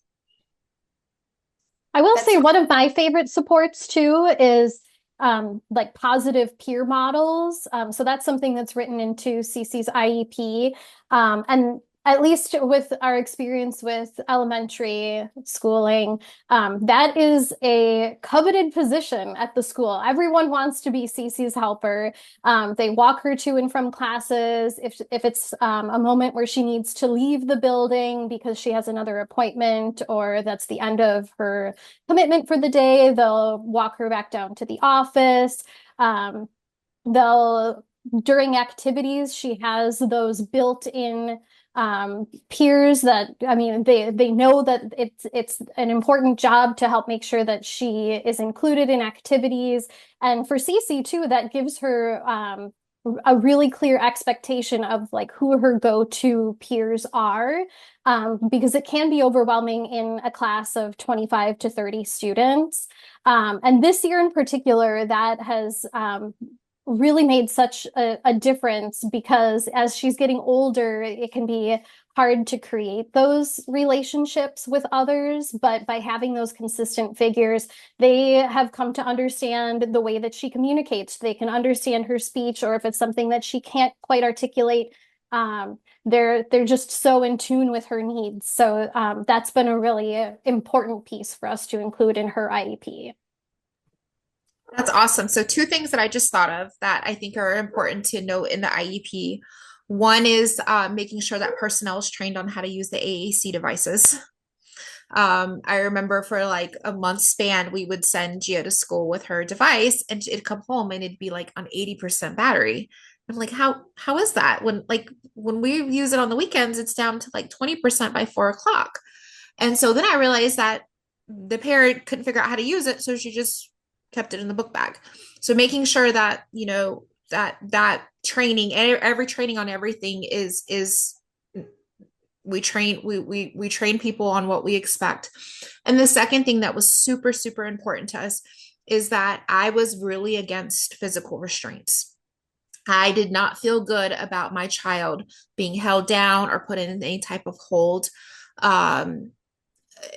I will That's say one of my favorite supports too is like positive peer models. So that's something that's written into CC's IEP. And at least with our experience with elementary schooling, that is a coveted position at the school. Everyone wants to be CC's helper. They walk her to and from classes. If it's a moment where she needs to leave the building because she has another appointment or that's the end of her commitment for the day, they'll walk her back down to the office. They'll During activities, she has those built-in peers that, I mean, they know that it's an important job to help make sure that she is included in activities. And for Cece too, that gives her a really clear expectation of like who her go-to peers are, because it can be overwhelming in a class of 25 to 30 students. And this year in particular, that has really made such a difference, because as she's getting older, it can be hard to create those relationships with others. But by having those consistent figures, they have come to understand the way that she communicates. They can understand her speech, or if it's something that she can't quite articulate, they're just so in tune with her needs. So that's been a really important piece for us to include in her IEP. That's awesome. So two things that I just thought of that I think are important to note in the IEP. One is making sure that personnel is trained on how to use the AAC devices. I remember for like a month span, we would send Gia to school with her device, and it'd come home and it'd be like on 80% battery. I'm like, how is that? When we use it on the weekends, it's down to like 20% by 4 o'clock. And so then I realized that the parent couldn't figure out how to use it, so she just kept it in the book bag. So making sure that, that training, every training on everything is we train people on what we expect. And the second thing that was super, super important to us is that I was really against physical restraints. I did not feel good about my child being held down or put in any type of hold,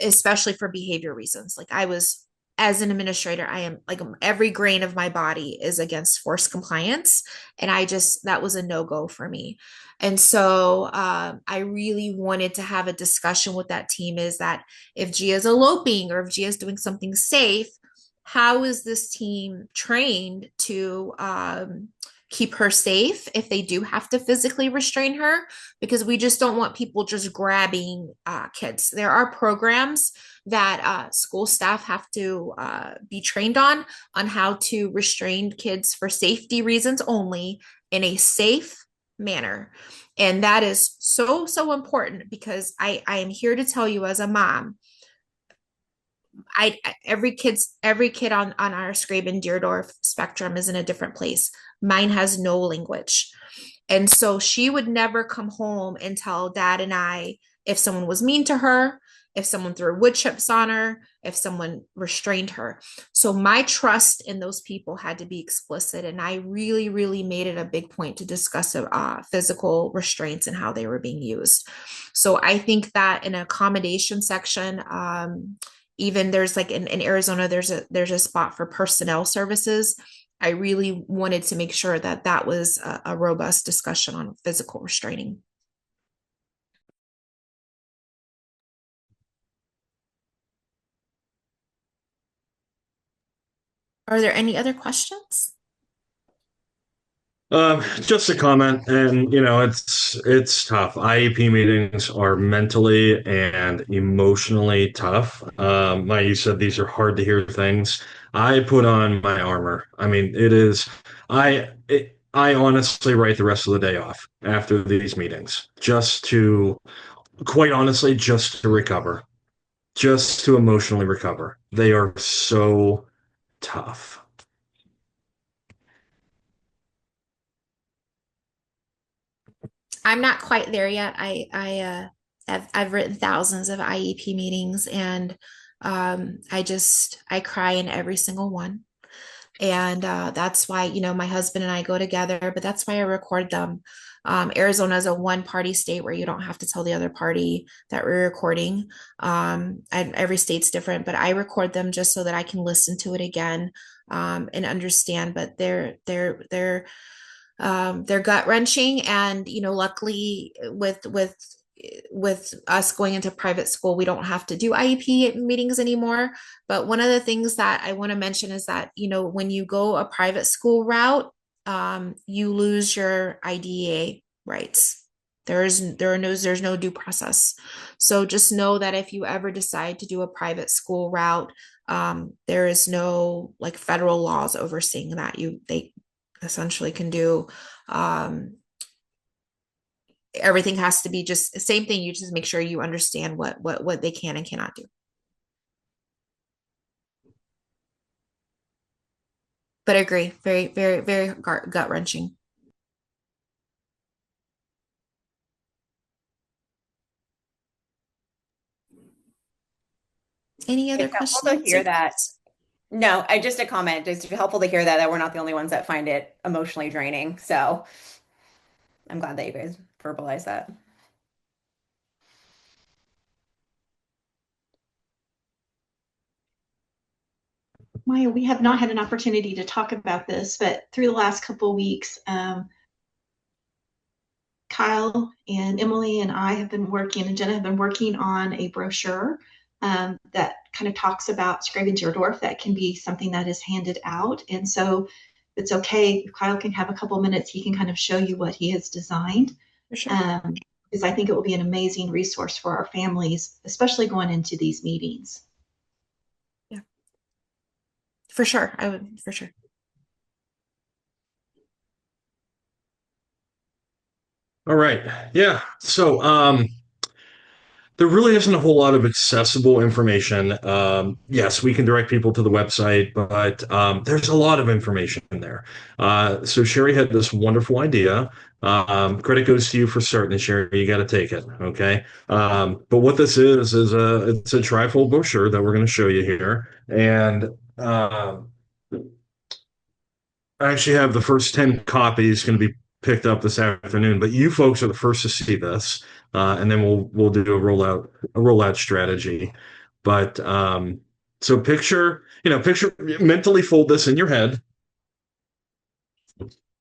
especially for behavior reasons. Like I was, as an administrator, I am like every grain of my body is against forced compliance. And that was a no-go for me. And so I really wanted to have a discussion with that team, is that if Gia's eloping or if Gia's doing something safe, how is this team trained to keep her safe if they do have to physically restrain her? Because we just don't want people just grabbing kids. There are programs that school staff have to be trained on how to restrain kids for safety reasons only in a safe manner. And that is so, so important, because I am here to tell you as a mom, every kid on our Skraban-Deardorff spectrum is in a different place. Mine has no language. And so she would never come home and tell dad and I if someone was mean to her, if someone threw wood chips on her, if someone restrained her. So my trust in those people had to be explicit. And I really, really made it a big point to discuss physical restraints and how they were being used. So I think that in an accommodation section, even there's like in Arizona, there's a spot for personnel services. I really wanted to make sure that was a robust discussion on physical restraining. Are there any other questions? Just a comment, and it's tough. IEP meetings are mentally and emotionally tough. Like you said, these are hard to hear things. I put on my armor. I mean, it is. I honestly write the rest of the day off after these meetings, quite honestly, just to recover, just to emotionally recover. They are so tough. I'm not quite there yet. I've written thousands of IEP meetings, and I cry in every single one. And that's why, my husband and I go together, but that's why I record them. Arizona is a one-party state where you don't have to tell the other party that we're recording. And every state's different, but I record them just so that I can listen to it again and understand. But they're gut wrenching, and luckily with us going into private school, we don't have to do IEP meetings anymore. But one of the things that I want to mention is that when you go a private school route, you lose your IDEA rights. There's no due process. So just know that if you ever decide to do a private school route, there is no like federal laws overseeing that. They essentially can do everything has to be just the same thing. You just make sure you understand what they can and cannot do. But I agree, very, very, very gut wrenching. Any other questions? Helpful to hear that. No, just a comment. It's helpful to hear that we're not the only ones that find it emotionally draining. So I'm glad that you guys verbalize that. Maya, we have not had an opportunity to talk about this, but through the last couple of weeks, Kyle and Emily and I have been working, and Jenna have been working on a brochure that kind of talks about Skraban-Deardorff. That can be something that is handed out. And so it's okay if Kyle can have a couple minutes, he can kind of show you what he has designed. For sure. Because I think it will be an amazing resource for our families, especially going into these meetings. Yeah, for sure. I would, for sure. All right. Yeah. So there really isn't a whole lot of accessible information. Yes, we can direct people to the website, but there's a lot of information in there. So Sherry had this wonderful idea. Credit goes to you for starting, Sherry. You got to take it, okay? But what this is it's a trifold brochure that we're going to show you here, and I actually have the first 10 copies going to be picked up this afternoon, but you folks are the first to see this, and then we'll do a rollout strategy. But so picture mentally fold this in your head,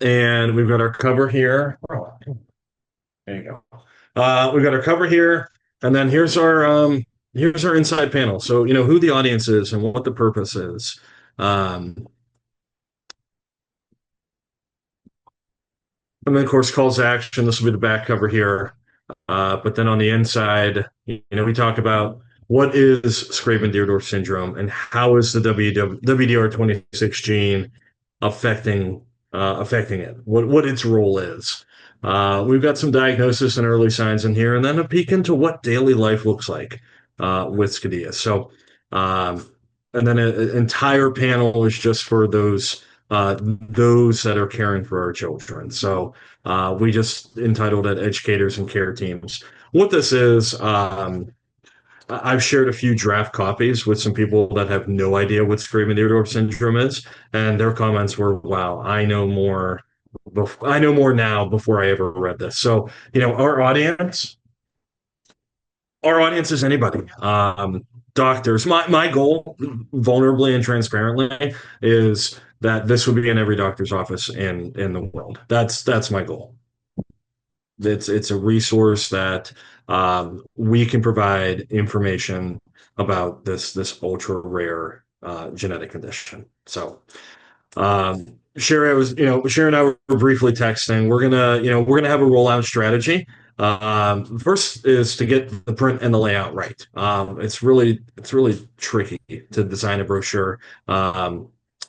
and we've got our cover here. Oh, there you go. We've got our cover here, and then here's our inside panel. So who the audience is and what the purpose is. And then, of course, calls to action. This will be the back cover here. But then on the inside, we talk about what is Skraban-Deardorff syndrome and how is the WDR26 gene affecting it, what its role is. We've got some diagnosis and early signs in here, and then a peek into what daily life looks like with SKDEAS. So, and then an entire panel is just for those that are caring for our children. So we just entitled it Educators and Care Teams. What this is, I've shared a few draft copies with some people that have no idea what Skraban-Deardorff syndrome is, and their comments were, "Wow, I know more. I know more now before I ever read this." So our audience is anybody. Doctors. My goal, vulnerably and transparently, is that this would be in every doctor's office in the world. That's my goal. It's a resource that we can provide information about this ultra rare genetic condition. So Sherry, Sherry and I were briefly texting. We're gonna have a rollout strategy. First is to get the print and the layout right. It's really tricky to design a brochure.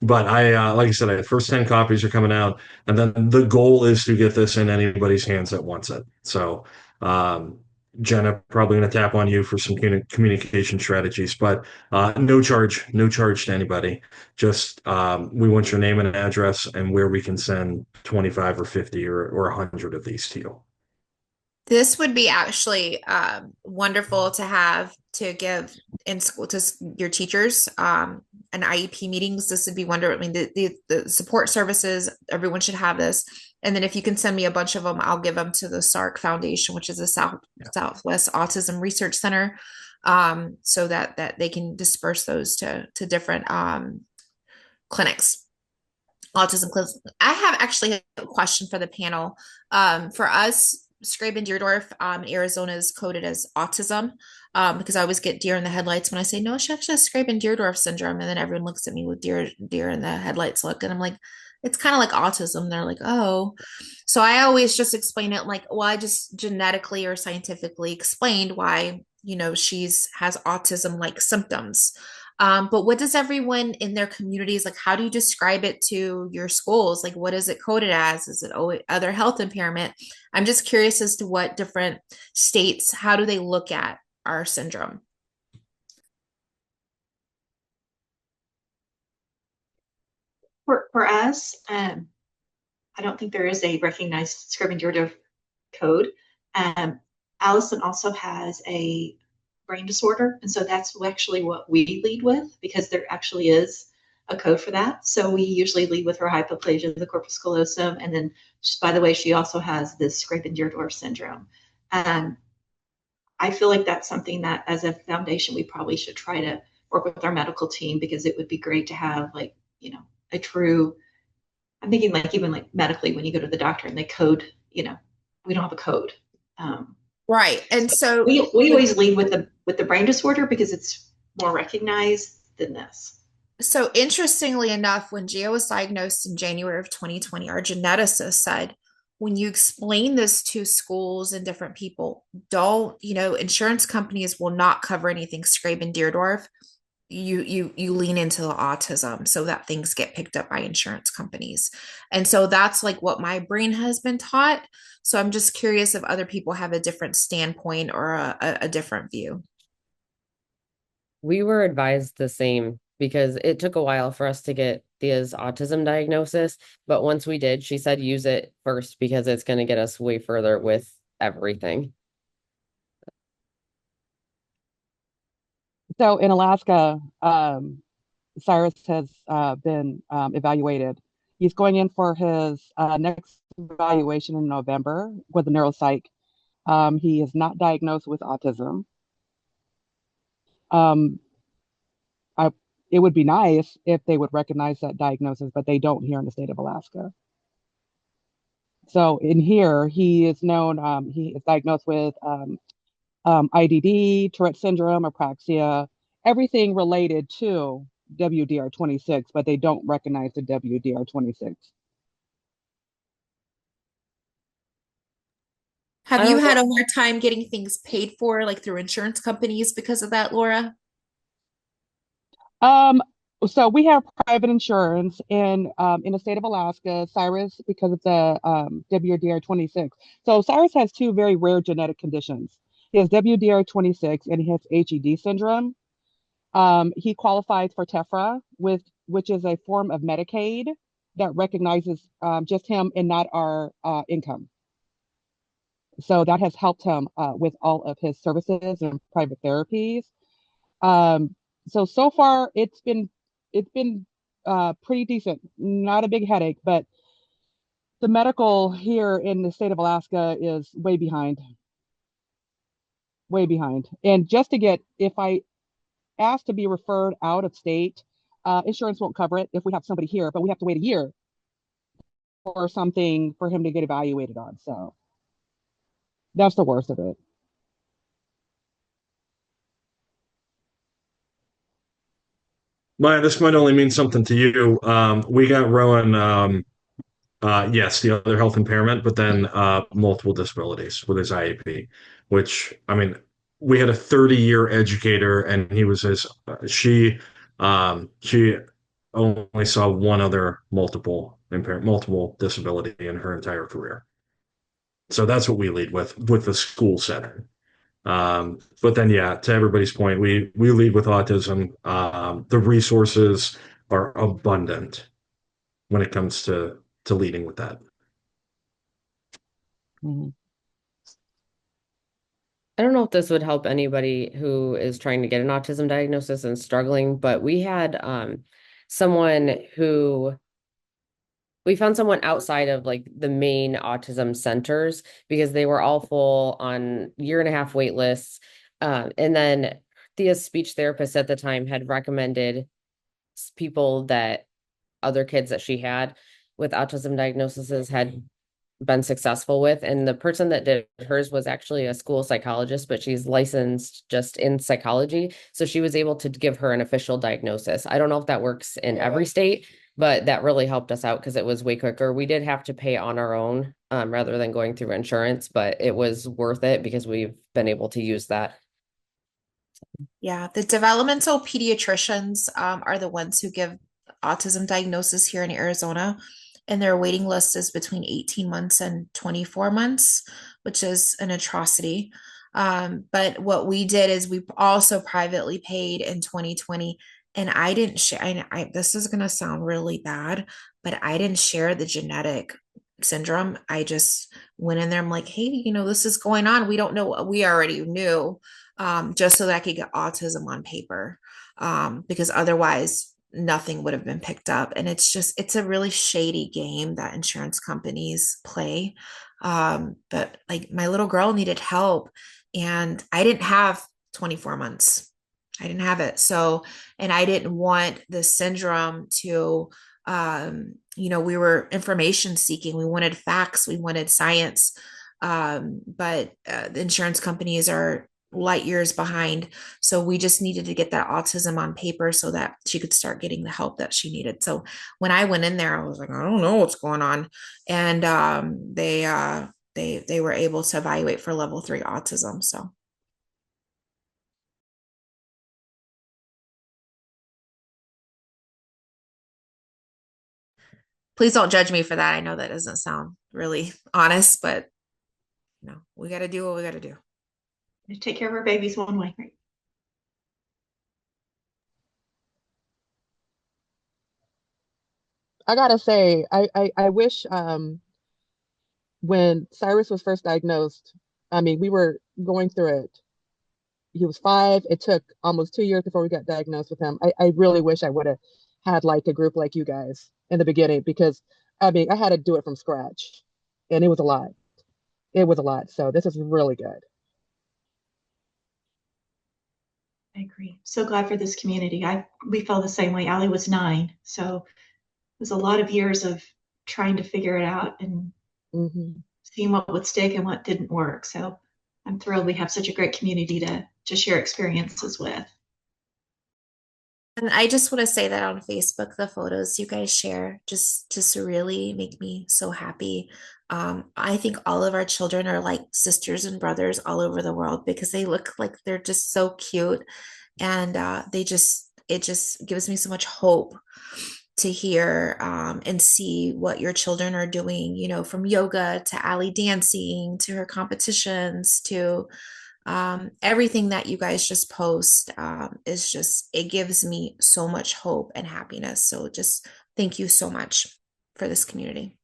But like I said, the first 10 copies are coming out, and then the goal is to get this in anybody's hands that wants it. So, Jenna, probably going to tap on you for some communication strategies, but no charge to anybody. Just we want your name and address and where we can send 25 or 50 or 100 of these to you. This would be actually wonderful to have to give in school to your teachers an IEP meetings. This would be wonderful. I mean, the support services, everyone should have this. And then if you can send me a bunch of them, I'll give them to the SARC Foundation, which is the Southwest Autism Research Center, so that they can disperse those to different clinics. Autism clinics. I have actually a question for the panel. For us, Skraban-Deardorff, Arizona is coded as autism, because I always get deer in the headlights when I say, no, she actually has Skraban-Deardorff syndrome. And then everyone looks at me with deer in the headlights look. And I'm like, it's kind of like autism. They're like, oh. So I always just explain it like, well, I just genetically or scientifically explained why, she's has autism-like symptoms. But what does everyone in their communities, like, how do you describe it to your schools? Like, what is it coded as? Is it other health impairment? I'm just curious as to what different states, how do they look at our syndrome? For us, I don't think there is a recognized Skraban-Deardorff code. Allison also has a brain disorder, and so that's actually what we lead with, because there actually is a code for that. So we usually lead with her hypoplasia of the corpus callosum, and then, by the way, she also has this Skraban-Deardorff syndrome. I feel like that's something that, as a foundation, we probably should try to work with our medical team, because it would be great to have, like, a true. I'm thinking, like, even like medically, when you go to the doctor and they code, we don't have a code. Right. And so we always lead with the brain disorder, because it's more recognized than this. So interestingly enough, when Gio was diagnosed in January of 2020, our geneticist said, when you explain this to schools and different people, don't, insurance companies will not cover anything Skraban-Deardorff. You lean into the autism so that things get picked up by insurance companies. And so that's like what my brain has been taught. So I'm just curious if other people have a different standpoint or a different view. We were advised the same because it took a while for us to get Thea's autism diagnosis. But once we did, she said use it first because it's going to get us way further with everything. So in Alaska, Cyrus has been evaluated. He's going in for his next evaluation in November with a neuropsych. He is not diagnosed with autism. It would be nice if they would recognize that diagnosis, but they don't here in the state of Alaska. So in here, he is known, he is diagnosed with IDD, Tourette syndrome, apraxia, everything related to WDR26, but they don't recognize the WDR26. Have you had a hard time getting things paid for, like through insurance companies because of that, Laura? So we have private insurance in the state of Alaska, Cyrus, because of the WDR26. So Cyrus has two very rare genetic conditions. He has WDR26 and he has HED syndrome. He qualifies for TEFRA, which is a form of Medicaid that recognizes just him and not our income. So that has helped him with all of his services and private therapies. So far it's been pretty decent. Not a big headache, but the medical here in the state of Alaska is way behind. Way behind. And just to get, if I ask to be referred out of state, insurance won't cover it if we have somebody here, but we have to wait a year for something for him to get evaluated on. So that's the worst of it. Maya, this might only mean something to you. We got Rowan, yes, the other health impairment, but then multiple disabilities with his IEP, which, I mean, we had a 30-year educator and he was she only saw one other multiple disability in her entire career. So that's what we lead with the school setting. But then, yeah, to everybody's point, we lead with autism. The resources are abundant when it comes to leading with that. Mm-hmm. I don't know if this would help anybody who is trying to get an autism diagnosis and struggling, but we had someone who We found someone outside of like the main autism centers because they were all full on 1.5 year wait lists. And then Thea's speech therapist at the time had recommended people that other kids that she had with autism diagnoses had been successful with. And the person that did hers was actually a school psychologist, but she's licensed just in psychology. So she was able to give her an official diagnosis. I don't know if that works in every state, but that really helped us out because it was way quicker. We did have to pay on our own rather than going through insurance, but it was worth it because we've been able to use that. Yeah, the developmental pediatricians are the ones who give autism diagnosis here in Arizona, and their waiting list is between 18 months and 24 months, which is an atrocity. But what we did is we also privately paid in 2020, and I didn't share. This is going to sound really bad, but I didn't share the genetic syndrome. I just went in there. I'm like, hey, this is going on. We don't know what we already knew, just so that I could get autism on paper, because otherwise nothing would have been picked up. And it's a really shady game that insurance companies play. But like my little girl needed help, and I didn't have 24 months. I didn't have it. So, and I didn't want the syndrome to, we were information seeking. We wanted facts, we wanted science. But the insurance companies are light years behind. So we just needed to get that autism on paper so that she could start getting the help that she needed. So when I went in there, I was like, I don't know what's going on. And they were able to evaluate for level 3 autism. So please don't judge me for that. I know that doesn't sound really honest, but we got to do what we got to do. Take care of our babies one way, right? I gotta say, I wish when Cyrus was first diagnosed, I mean, we were going through it. He was 5. It took almost 2 years before we got diagnosed with him. I really wish I would have had like a group like you guys in the beginning because I mean, I had to do it from scratch and it was a lot. It was a lot. So this is really good. I agree. So glad for this community. We felt the same way. Allie was 9, so it was a lot of years of trying to figure it out and seeing what would stick and what didn't work. So I'm thrilled we have such a great community to share experiences with. And I just want to say that on Facebook, the photos you guys share just really make me so happy. I think all of our children are like sisters and brothers all over the world because they look like they're just so cute, and it just gives me so much hope to hear and see what your children are doing. From yoga to alley dancing to her competitions to everything that you guys just post it gives me so much hope and happiness. So just thank you so much for this community.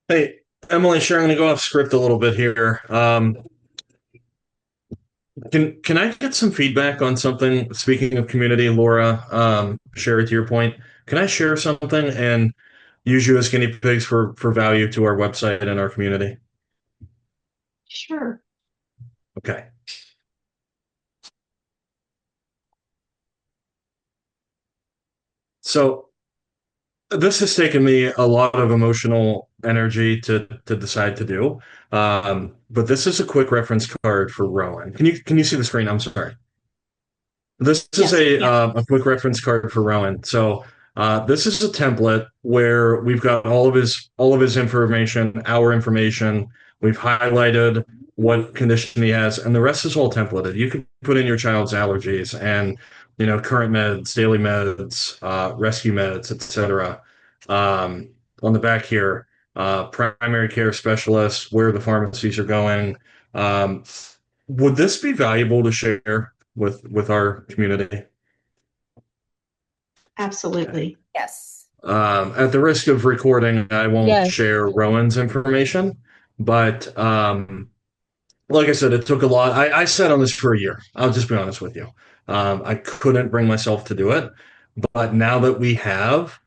Hey, Emily, sure, I'm going to go off script a little bit here. Can I get some feedback on something? Speaking of community, Laura, share it to your point. Can I share something and use you as guinea pigs for value to our website and our community? Sure. Okay. So this has taken me a lot of emotional energy to decide to do. But this is a quick reference card for Rowan. Can you see the screen? I'm sorry. This is a quick reference card for Rowan. So this is a template where we've got all of his information, our information. We've highlighted what condition he has, and the rest is all templated. You can put in your child's allergies and current meds, daily meds, rescue meds, etc. On the back here, primary care specialist, where the pharmacies are going. Would this be valuable to share with our community? Absolutely. Yes. At the risk of recording, I won't Yes. share Rowan's information, but like I said, it took a lot. I sat on this for a year. I'll just be honest with you. I couldn't bring myself to do it. But now that we have,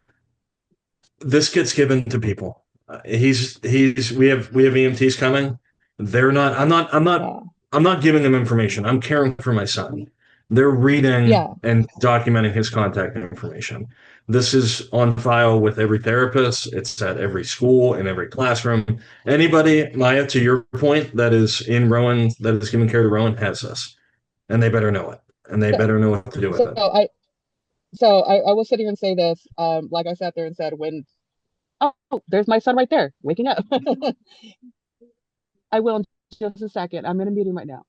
this gets given to people. We have EMTs coming. They're not, Yeah. I'm not giving them information. I'm caring for my son. They're reading Yeah. and documenting his contact information. This is on file with every therapist. It's at every school, in every classroom. Anybody, Maya, to your point, that is in Rowan, that is giving care to Rowan, has this, and they better know it, and they So, better know what to do with so it. I will sit here and say this. Like I sat there and said, when, oh, there's my son right there, waking up. I will in just a second. I'm in a meeting right now.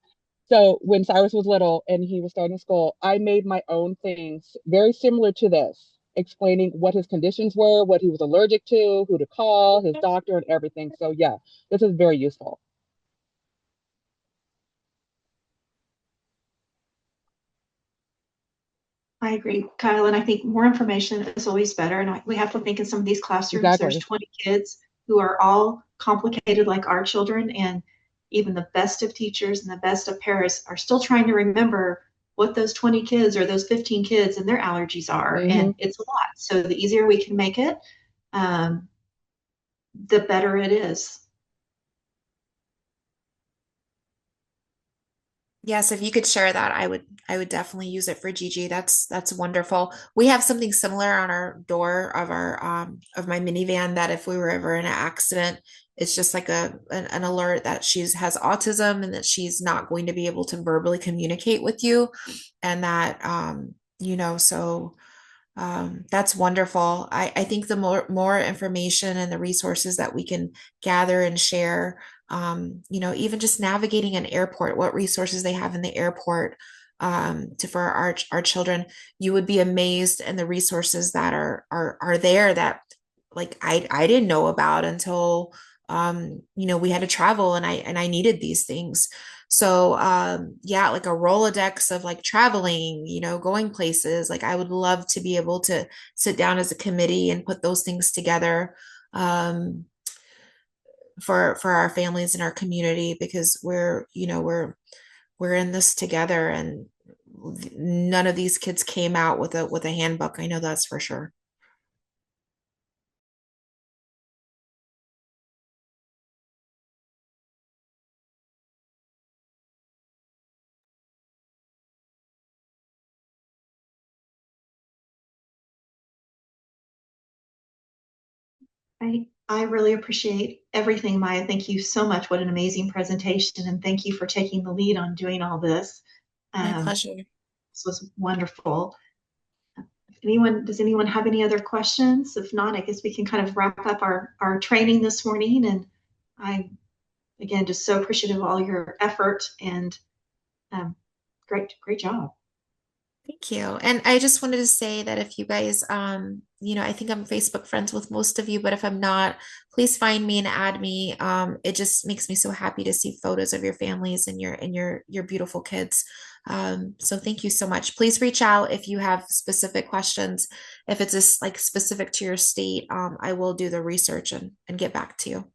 So when Cyrus was little and he was starting school, I made my own things very similar to this, explaining what his conditions were, what he was allergic to, who to call, his doctor, and everything. So yeah, this is very useful. I agree, Kyle, and I think more information is always better. And we have to think in some of these classrooms, there's Exactly. 20 kids who are all complicated like our children, and even the best of teachers and the best of parents are still trying to remember what those 20 kids or those 15 kids and their allergies are. Mm-hmm. And it's a lot. So the easier we can make it, um, the better it is. Yes, if you could share that, I would definitely use it for Gigi. That's wonderful. We have something similar on our door of our of my minivan that if we were ever in an accident, it's just like an alert that she's has autism and that she's not going to be able to verbally communicate with you, and that so that's wonderful. I think the more information and the resources that we can gather and share, even just navigating an airport, what resources they have in the airport for our children, you would be amazed in the resources that are there that like I didn't know about until we had to travel and I needed these things. So yeah, like a Rolodex of like traveling, going places. Like I would love to be able to sit down as a committee and put those things together for our families and our community because we're in this together and none of these kids came out with a handbook. I know that's for sure. I really appreciate everything, Maya. Thank you so much. What an amazing presentation. And thank you for taking the lead on doing all this. My Um, pleasure. this was wonderful. Does anyone have any other questions? If not, I guess we can kind of wrap up our training this morning. And I'm, again, just so appreciative of all your effort and great job. Thank you. And I just wanted to say that if you guys, I think I'm Facebook friends with most of you, but if I'm not, please find me and add me. It just makes me so happy to see photos of your families and your beautiful kids. So thank you so much. Please reach out if you have specific questions. If it's just like specific to your state, I will do the research and get back to you.